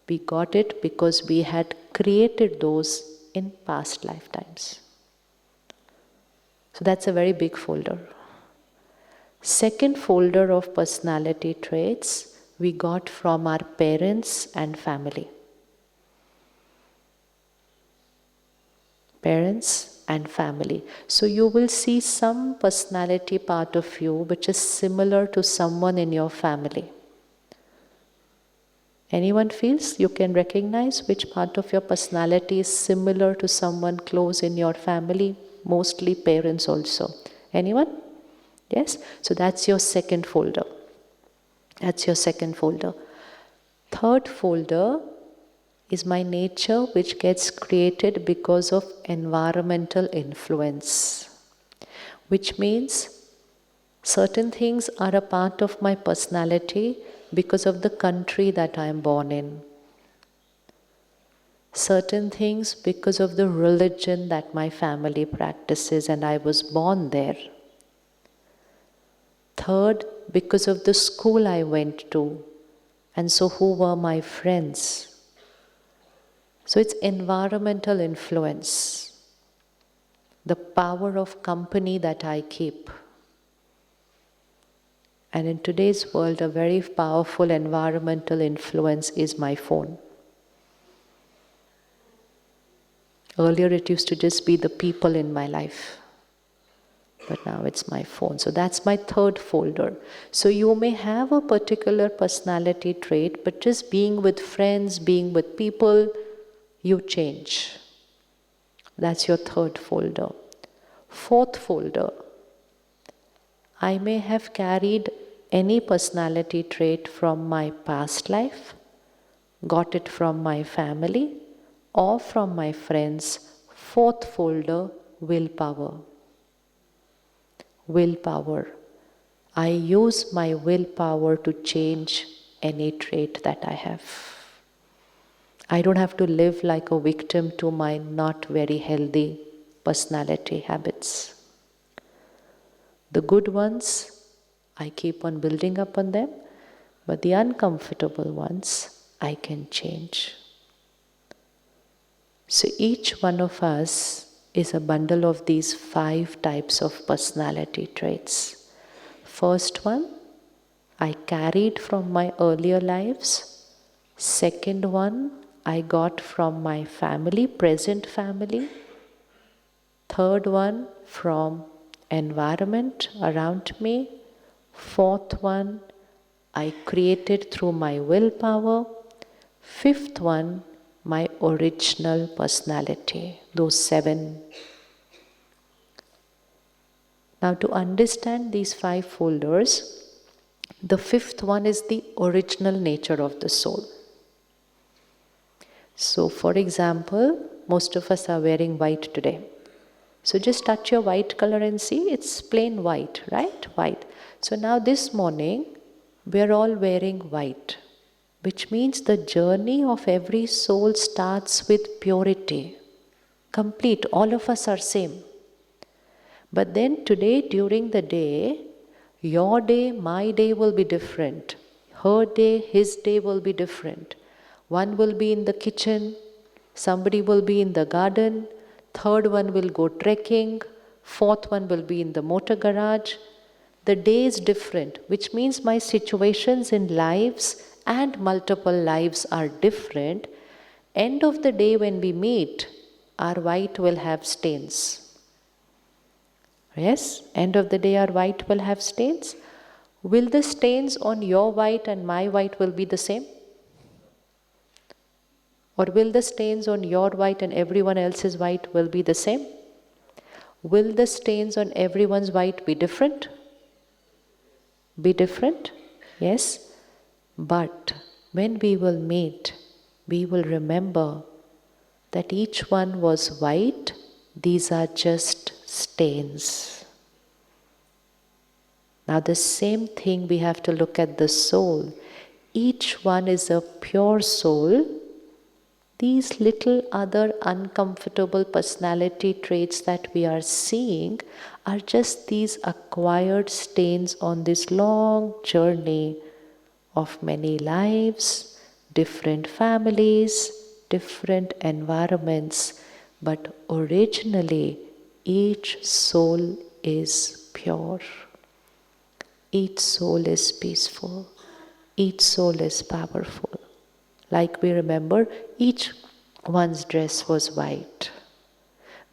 S1: We got it because we had created those in past lifetimes. So that's a very big folder. Second folder of personality traits we got from our parents and family. Parents and family. So you will see some personality part of you which is similar to someone in your family. Anyone feels you can recognize which part of your personality is similar to someone close in your family? Mostly parents also. Anyone? Yes? So that's your second folder. That's your second folder. Third folder is my nature which gets created because of environmental influence. Which means certain things are a part of my personality because of the country that I am born in. Certain things because of the religion that my family practices and I was born there. Third, because of the school I went to, and so who were my friends. So it's environmental influence, the power of company that I keep. And in today's world, a very powerful environmental influence is my phone. Earlier it used to just be the people in my life. But now it's my phone. So that's my third folder. So you may have a particular personality trait, but just being with friends, being with people, you change. That's your third folder. Fourth folder. I may have carried any personality trait from my past life, got it from my family, or from my friends. Fourth folder, willpower. Willpower. I use my willpower to change any trait that I have. I don't have to live like a victim to my not very healthy personality habits. The good ones, I keep on building up on them, but the uncomfortable ones, I can change. So each one of us is a bundle of these 5 types of personality traits. First one, I carried from my earlier lives. Second one, I got from my family, present family. Third one, from environment around me. Fourth one, I created through my willpower. Fifth one, my original personality, those 7. Now, to understand these 5 folders, the 5th one is the original nature of the soul. So, for example, most of us are wearing white today. So just touch your white color and see, it's plain white, right? White. So now this morning, we're all wearing white, which means the journey of every soul starts with purity. Complete, all of us are same. But then today, during the day, your day, my day will be different. Her day, his day will be different. One will be in the kitchen, somebody will be in the garden, third one will go trekking, fourth one will be in the motor garage. The day is different, which means my situations in lives and multiple lives are different. End of the day when we meet, our white will have stains. Yes, end of the day our white will have stains. Will the stains on your white and my white will be the same? Or will the stains on your white and everyone else's white will be the same? Will the stains on everyone's white be different? Be different? Yes. But when we will meet, we will remember that each one was white. These are just stains. Now the same thing we have to look at the soul. Each one is a pure soul. These little other uncomfortable personality traits that we are seeing are just these acquired stains on this long journey of many lives, different families, different environments, but originally each soul is pure. Each soul is peaceful. Each soul is powerful. Like we remember, each one's dress was white.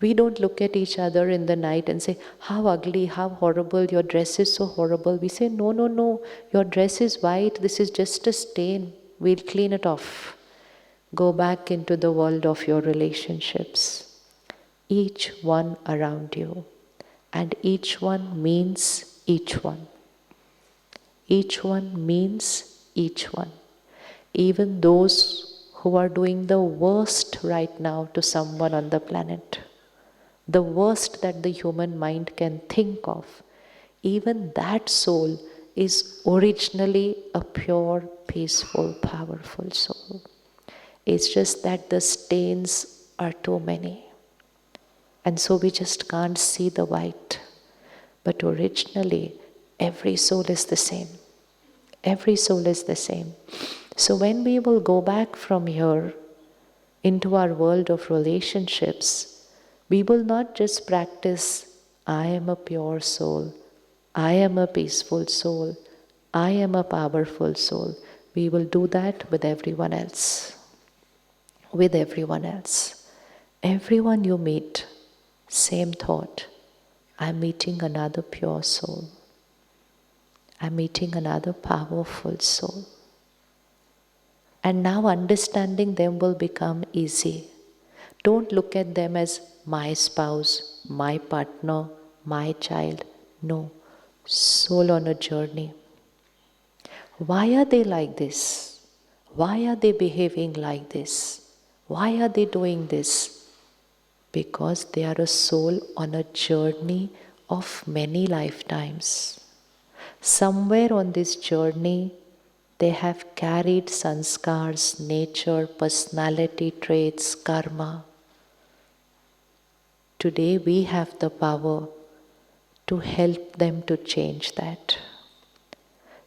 S1: We don't look at each other in the night and say, how ugly, how horrible, your dress is so horrible. We say, no, no, no, your dress is white, this is just a stain. We'll clean it off. Go back into the world of your relationships. Each one around you. And each one means each one. Each one means each one. Even those who are doing the worst right now to someone on the planet, the worst that the human mind can think of, even that soul is originally a pure, peaceful, powerful soul. It's just that the stains are too many. And so we just can't see the white. But originally, every soul is the same. Every soul is the same. So when we will go back from here into our world of relationships, we will not just practice, I am a pure soul, I am a peaceful soul, I am a powerful soul. We will do that with everyone else. With everyone else. Everyone you meet, same thought. I'm meeting another pure soul. I'm meeting another powerful soul. And now understanding them will become easy. Don't look at them as my spouse, my partner, my child. No, soul on a journey. Why are they like this? Why are they behaving like this? Why are they doing this? because they are a soul on a journey of many lifetimes. Somewhere on this journey, they have carried sanskars, nature, personality traits, karma. Today we have the power to help them to change that.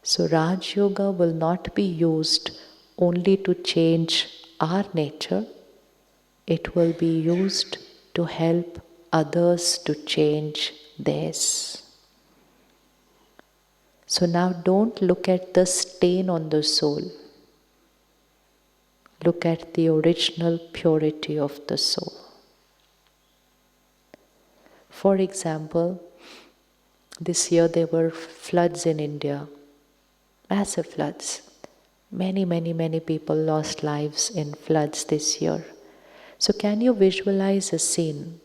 S1: So Raj Yoga will not be used only to change our nature, it will be used to help others to change theirs. So now don't look at the stain on the soul. Look at the original purity of the soul. For example, this year there were floods in India, massive floods. Many people lost lives in floods this year. So can you visualize a scene?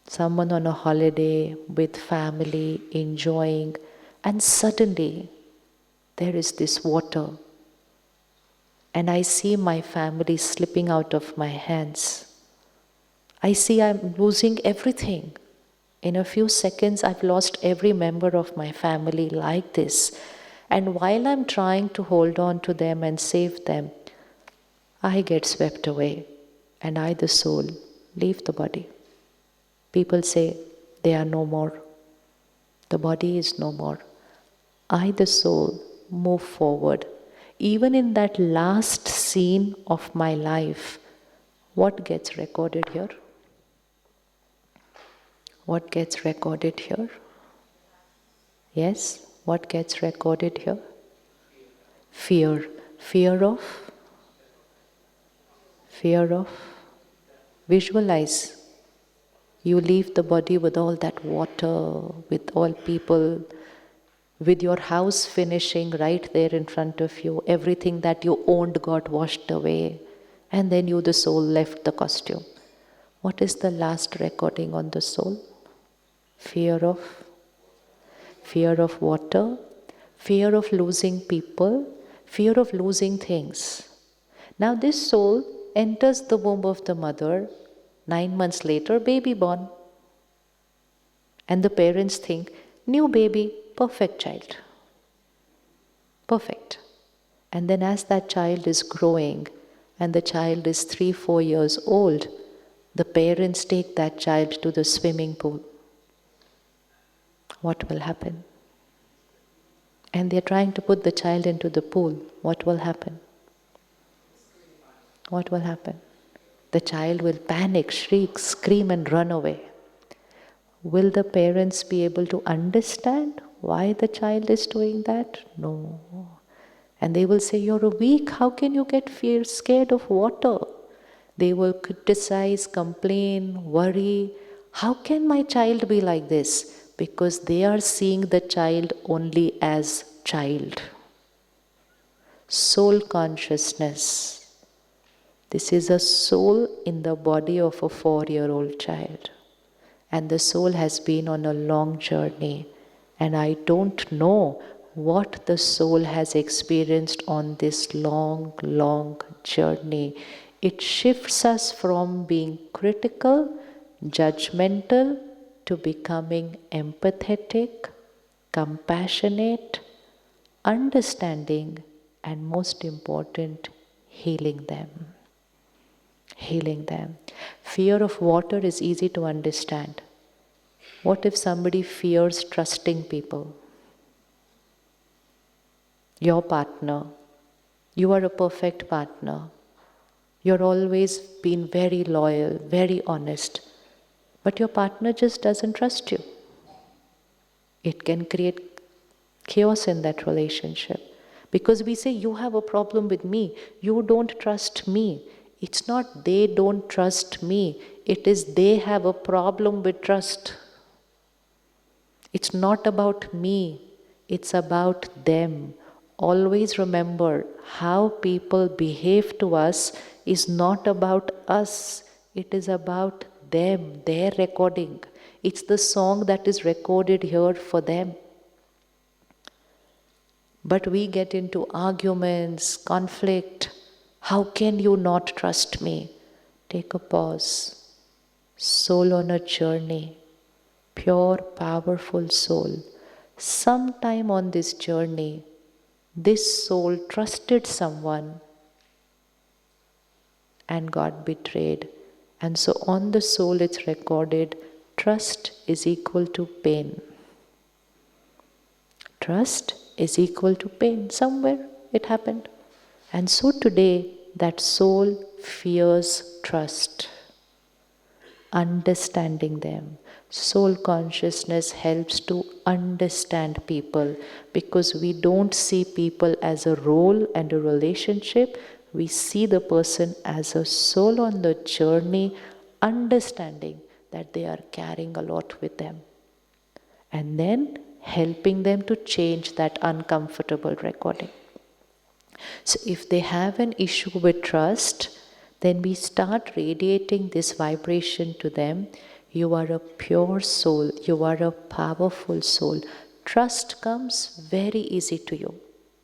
S1: Someone on a holiday with family, enjoying, and suddenly there is this water. And I see my family slipping out of my hands. I see I'm losing everything. In a few seconds, I've lost every member of my family like this. And while I'm trying to hold on to them and save them, I get swept away. And I, the soul, leave the body. People say, they are no more. The body is no more. I, the soul, move forward. Even in that last scene of my life, what gets recorded here? What gets recorded here? Yes, what gets recorded here? Fear. Fear of? Visualize. You leave the body with all that water, with all people, with your house finishing right there in front of you, everything that you owned got washed away, and then you, the soul, left the costume. What is the last recording on the soul? Fear of water, fear of losing people, fear of losing things. Now this soul enters the womb of the mother, 9 months later, baby born. And the parents think, new baby, perfect child. Perfect. And then as that child is growing, and the child is 3-4 years old, the parents take that child to the swimming pool. What will happen? And they're trying to put the child into the pool. What will happen? What will happen? The child will panic, shriek, scream and run away. Will the parents be able to understand why the child is doing that? No. And they will say, you're weak, how can you get scared of water? They will criticize, complain, worry. How can my child be like this? Because they are seeing the child only as child. Soul consciousness. This is a soul in the body of a 4-year-old child. And the soul has been on a long journey. And I don't know what the soul has experienced on this long journey. It shifts us from being critical, judgmental, to becoming empathetic, compassionate, understanding, and most important, healing them. Healing them. Fear of water is easy to understand. What if somebody fears trusting people? Your partner. You are a perfect partner. You're always been very loyal, very honest. But your partner just doesn't trust you. It can create chaos in that relationship. Because we say, you have a problem with me. You don't trust me. It's not they don't trust me. It is they have a problem with trust. It's not about me. It's about them. Always remember, how people behave to us is not about us. It is about them, their recording. It's the song that is recorded here for them. But we get into arguments, conflict. How can you not trust me? Take a pause. soul on a journey, pure, powerful soul. Sometime on this journey, this soul trusted someone and got betrayed. And so on the soul it's recorded, trust is equal to pain. Trust is equal to pain. Somewhere it happened. And so today that soul fears trust. Understanding them. Soul consciousness helps to understand people, because we don't see people as a role and a relationship. We see the person as a soul on the journey, understanding that they are carrying a lot with them. And then helping them to change that uncomfortable recording. So if they have an issue with trust, then we start radiating this vibration to them. You are a pure soul. You are a powerful soul. Trust comes very easy to you.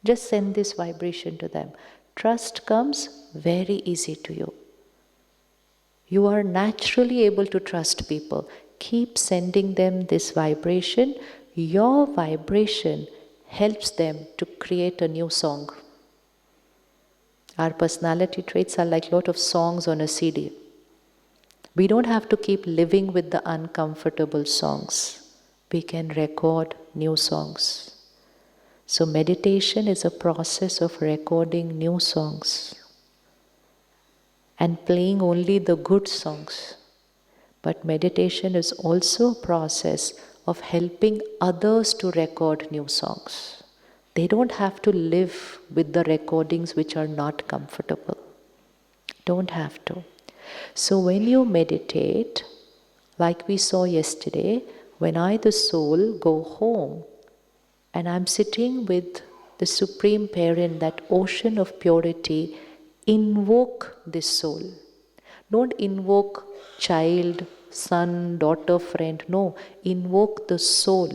S1: Just send this vibration to them. Trust comes very easy to you. You are naturally able to trust people. Keep sending them this vibration. Your vibration helps them to create a new song. Our personality traits are like a lot of songs on a CD. We don't have to keep living with the uncomfortable songs. We can record new songs. So meditation is a process of recording new songs and playing only the good songs. But meditation is also a process of helping others to record new songs. They don't have to live with the recordings which are not comfortable. Don't have to. So when you meditate, like we saw yesterday, when I, the soul, go home and I'm sitting with the Supreme Parent, that ocean of purity, invoke this soul. Don't invoke child, son, daughter, friend. No, invoke the soul.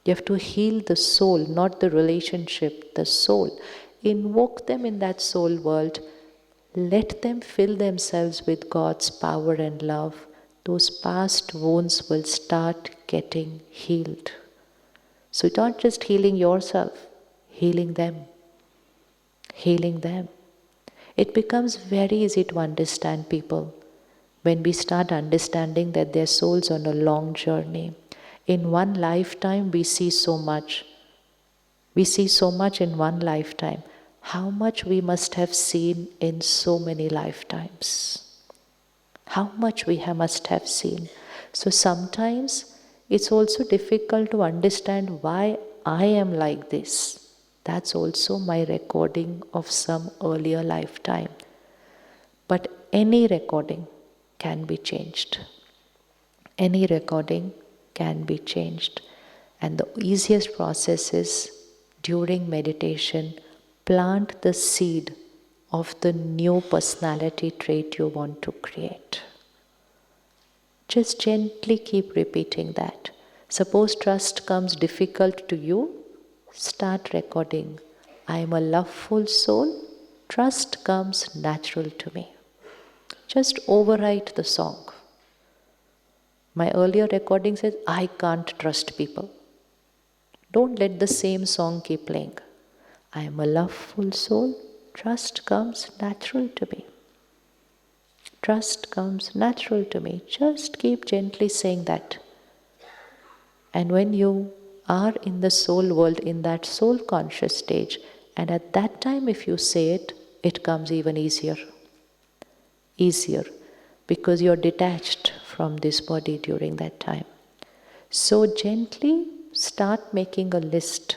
S1: You have to heal the soul, not the relationship, the soul. Invoke them in that soul world. Let them fill themselves with God's power and love. Those past wounds will start getting healed. So it's not just healing yourself, healing them. Healing them. It becomes very easy to understand people when we start understanding that their souls on a long journey. In one lifetime, we see so much. We see so much in one lifetime. How much we must have seen in so many lifetimes. How much we must have seen. So sometimes it's also difficult to understand why I am like this. That's also my recording of some earlier lifetime. But any recording can be changed. Any recording can be changed. And the easiest process is, during meditation, plant the seed of the new personality trait you want to create. Just gently keep repeating that. Suppose trust comes difficult to you, start recording. I am a loveful soul. Trust comes natural to me. Just overwrite the song. My earlier recording says, I can't trust people. Don't let the same song keep playing. I am a loveful soul. Trust comes natural to me. Trust comes natural to me. Just keep gently saying that. And when you are in the soul world, in that soul conscious stage, and at that time if you say it, it comes even easier. Easier. Because you're detached from this body during that time. So gently start making a list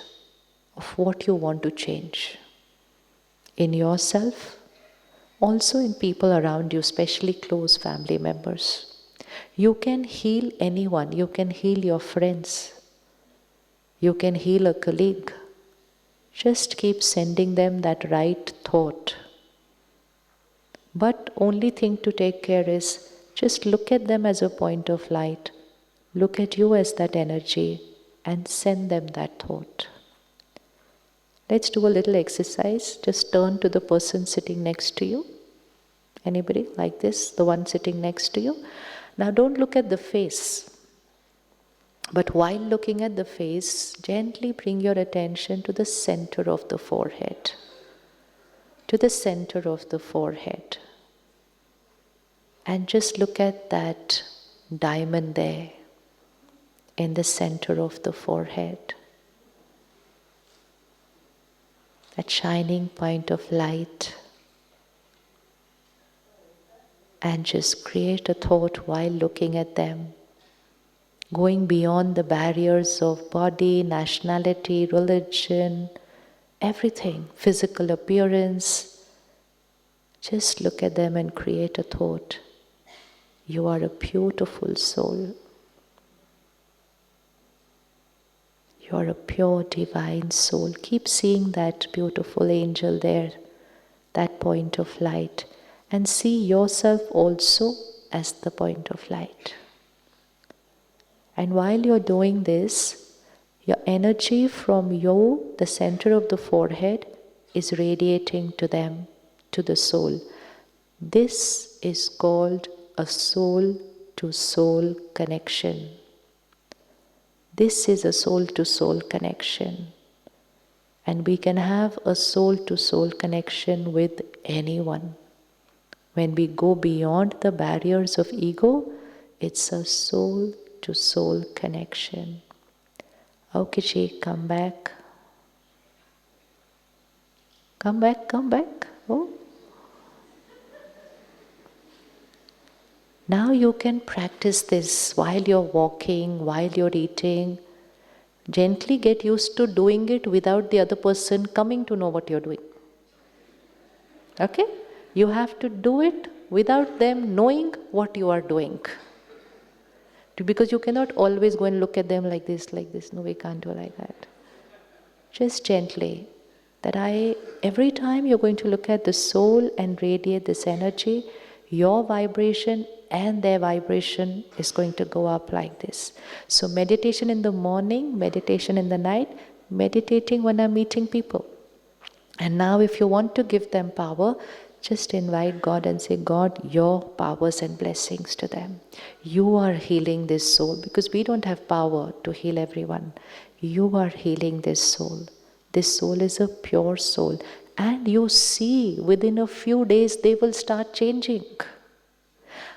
S1: of what you want to change in yourself, also in people around you, especially close family members. You can heal anyone. You can heal your friends. You can heal a colleague. Just keep sending them that right thought. But only thing to take care is just look at them as a point of light. Look at you as that energy and send them that thought. Let's do a little exercise. Just turn to the person sitting next to you. Anybody like this? The one sitting next to you. Now don't look at the face. But while looking at the face, gently bring your attention to the center of the forehead. To the center of the forehead. And just look at that diamond there in the center of the forehead. That shining point of light. And just create a thought while looking at them. Going beyond the barriers of body, nationality, religion, everything, physical appearance. Just look at them and create a thought. You are a beautiful soul. You are a pure divine soul. Keep seeing that beautiful angel there, that point of light, and see yourself also as the point of light. And while you're doing this, your energy from you, the center of the forehead, is radiating to them, to the soul. This is called a soul-to-soul connection. This is a soul-to-soul connection. And we can have a soul-to-soul connection with anyone. When we go beyond the barriers of ego, it's a soul-to-soul connection. Okay, Ji, come back. Come back, come back. Oh. Now you can practice this while you're walking, while you're eating. Gently get used to doing it without the other person coming to know what you're doing. Okay? You have to do it without them knowing what you are doing. Because you cannot always go and look at them like this. No, we can't do like that. Just gently. Every time you're going to look at the soul and radiate this energy, your vibration and their vibration is going to go up like this. So meditation in the morning, meditation in the night, meditating when I'm meeting people. And now if you want to give them power, just invite God and say, God, your powers and blessings to them. You are healing this soul, because we don't have power to heal everyone. You are healing this soul. This soul is a pure soul. And you see, within a few days, they will start changing.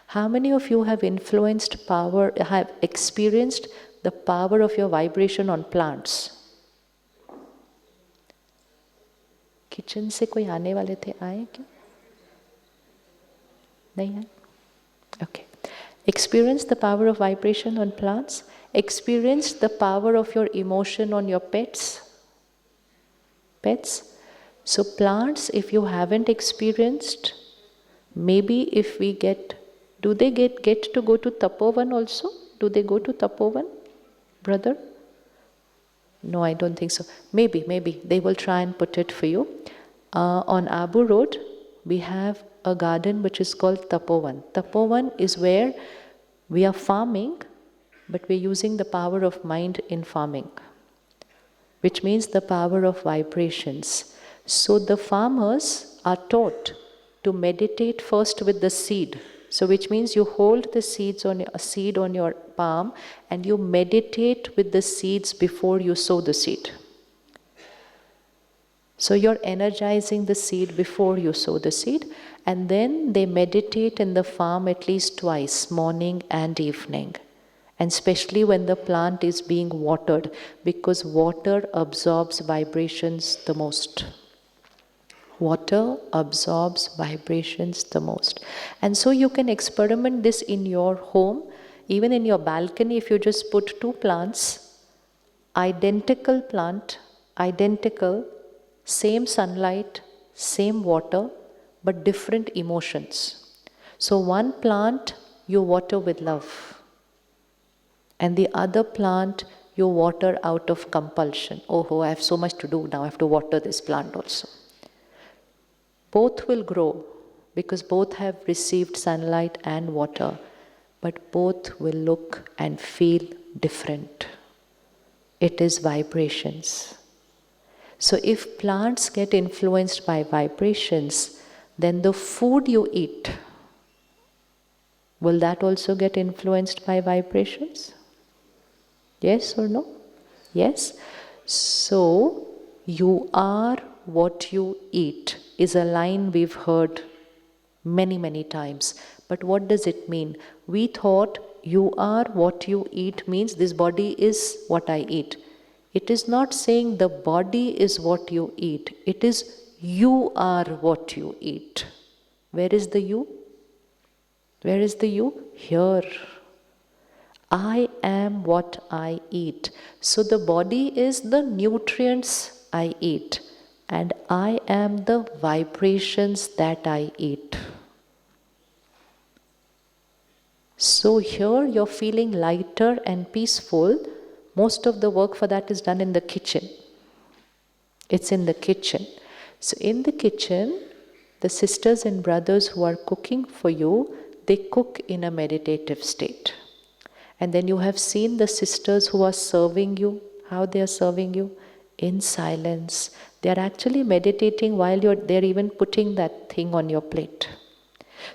S1: How many of you have have experienced the power of your vibration on plants? Kitchen से कोई आने वाले थे, आए क्या? नहीं आए? Okay. Experience the power of vibration on plants. Experience the power of your emotion on your pets. Pets. So plants, if you haven't experienced, maybe if we do they get to go to Tapovan also? Do they go to Tapovan, brother? No, I don't think so. Maybe. They will try and put it for you. On Abu Road, we have a garden which is called Tapovan. Tapovan is where we are farming, but we're using the power of mind in farming, which means the power of vibrations. So the farmers are taught to meditate first with the seed. So which means you hold the seed on your palm and you meditate with the seeds before you sow the seed. So you're energizing the seed before you sow the seed, and then they meditate in the farm at least twice, morning and evening. And especially when the plant is being watered, because water absorbs vibrations the most. Water absorbs vibrations the most. And so you can experiment this in your home, even in your balcony. If you just put two plants, identical plant, identical, same sunlight, same water, but different emotions. So one plant you water with love, and the other plant you water out of compulsion. Oh, I have so much to do now, I have to water this plant also. Both will grow because both have received sunlight and water, but both will look and feel different. It is vibrations. So if plants get influenced by vibrations, then the food you eat Will that also get influenced by vibrations? Yes or no? Yes. So, you are what you eat is a line we've heard many, many times. But what does it mean? We thought you are what you eat means this body is what I eat. It is not saying the body is what you eat. It is you are what you eat. Where is the you? Where is the you? Here. I am what I eat. So the body is the nutrients I eat, and I am the vibrations that I eat. So here you're feeling lighter and peaceful. Most of the work for that is done in the kitchen. It's in the kitchen. So in the kitchen, the sisters and brothers who are cooking for you, they cook in a meditative state. And then you have seen the sisters who are serving you, how they are serving you? In silence. They are actually meditating while they're even putting that thing on your plate.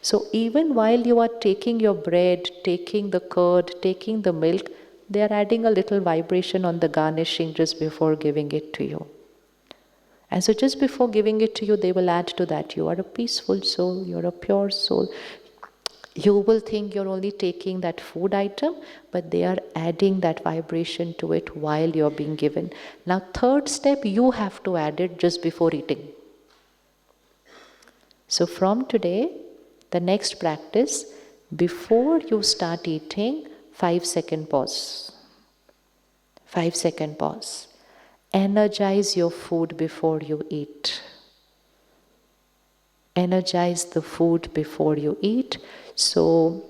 S1: So even while you are taking your bread, taking the curd, taking the milk, they are adding a little vibration on the garnishing just before giving it to you. And so just before giving it to you, they will add to that. You are a peaceful soul, you're a pure soul. You will think you're only taking that food item, but they are adding that vibration to it while you're being given. Now, third step, you have to add it just before eating. So from today, the next practice, before you start eating, 5-second pause. 5-second pause. Energize your food before you eat. Energize the food before you eat. So,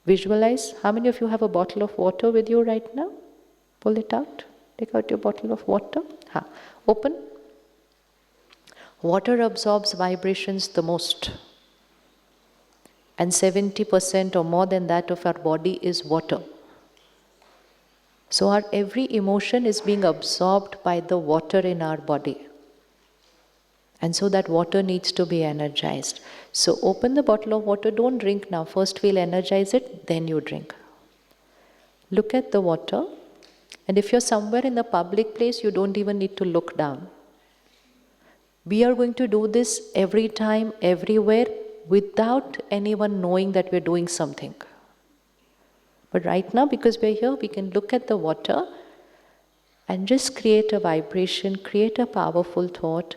S1: visualize. How many of you have a bottle of water with you right now? Pull it out. Take out your bottle of water. Open. Water absorbs vibrations the most. And 70% or more than that of our body is water. So our every emotion is being absorbed by the water in our body. And so that water needs to be energized. So open the bottle of water, don't drink now. First we'll energize it, then you drink. Look at the water. And if you're somewhere in the public place, you don't even need to look down. We are going to do this every time, everywhere, without anyone knowing that we're doing something. But right now, because we're here, we can look at the water and just create a vibration, create a powerful thought.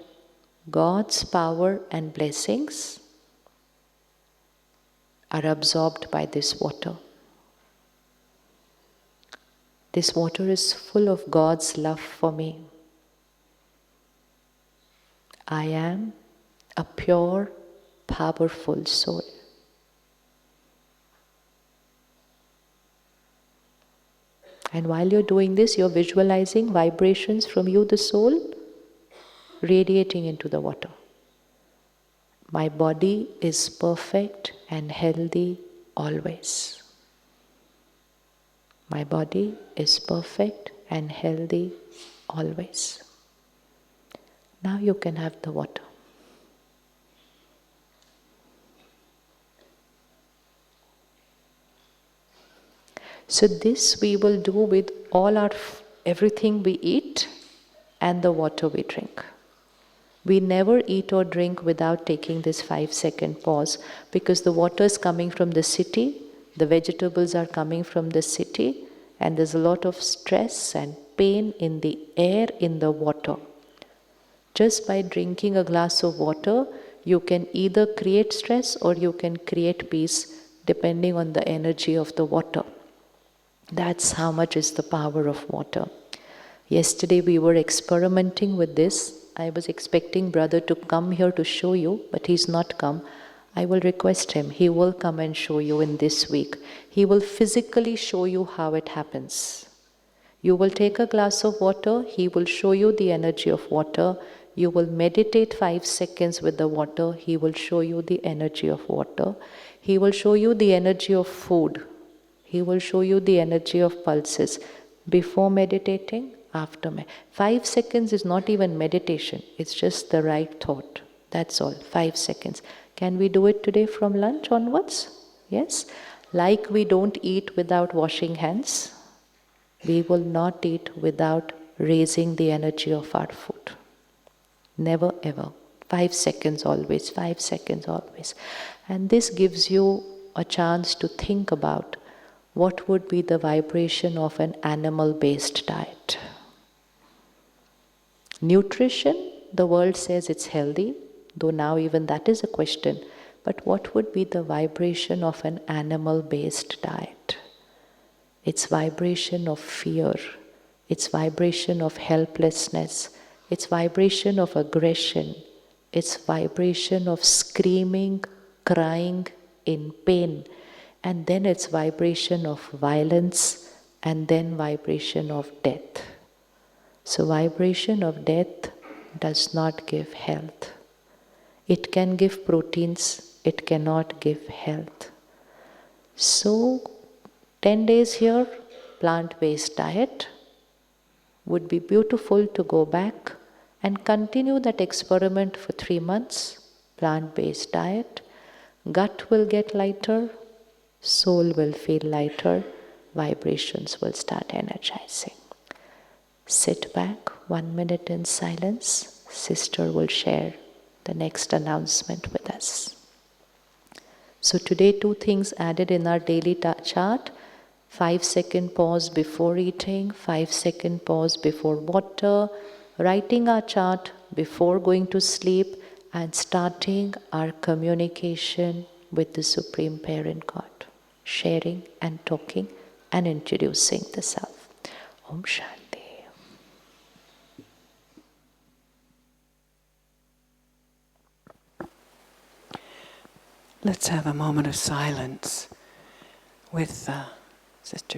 S1: God's power and blessings are absorbed by this water. This water is full of God's love for me. I am a pure, powerful soul. And while you're doing this, you're visualizing vibrations from you, the soul, radiating into the water. My body is perfect and healthy always. My body is perfect and healthy always. Now you can have the water. So this we will do with all everything we eat and the water we drink. We never eat or drink without taking this 5-second pause, because the water is coming from the city, the vegetables are coming from the city, and there's a lot of stress and pain in the air, in the water. Just by drinking a glass of water, you can either create stress or you can create peace, depending on the energy of the water. That's how much is the power of water. Yesterday we were experimenting with this. I was expecting brother to come here to show you, but he's not come. I will request him. He will come and show you in this week. He will physically show you how it happens. You will take a glass of water. He will show you the energy of water. You will meditate 5 seconds with the water. He will show you the energy of water. He will show you the energy of food. He will show you the energy of pulses. Before meditating, after 5 seconds is not even meditation. It's just the right thought. That's all. 5 seconds. Can we do it today from lunch onwards? Yes? Like we don't eat without washing hands, we will not eat without raising the energy of our food. Never ever. 5 seconds always, 5 seconds always. And this gives you a chance to think about what would be the vibration of an animal-based diet. Nutrition, the world says it's healthy, though now even that is a question. But what would be the vibration of an animal-based diet? Its vibration of fear, its vibration of helplessness, its vibration of aggression, its vibration of screaming, crying in pain, and then its vibration of violence, and then vibration of death. So vibration of death does not give health. It can give proteins, it cannot give health. So 10 days here, plant-based diet. Would be beautiful to go back and continue that experiment for 3 months, plant-based diet. Gut will get lighter, soul will feel lighter, vibrations will start energizing. Sit back 1 minute in silence. Sister will share the next announcement with us. So today 2 things added in our daily chart. 5-second pause before eating, 5-second pause before water, writing our chart before going to sleep, and starting our communication with the Supreme Parent God, sharing and talking and introducing the self. Om Shanti.
S2: Let's have a moment of silence with Sister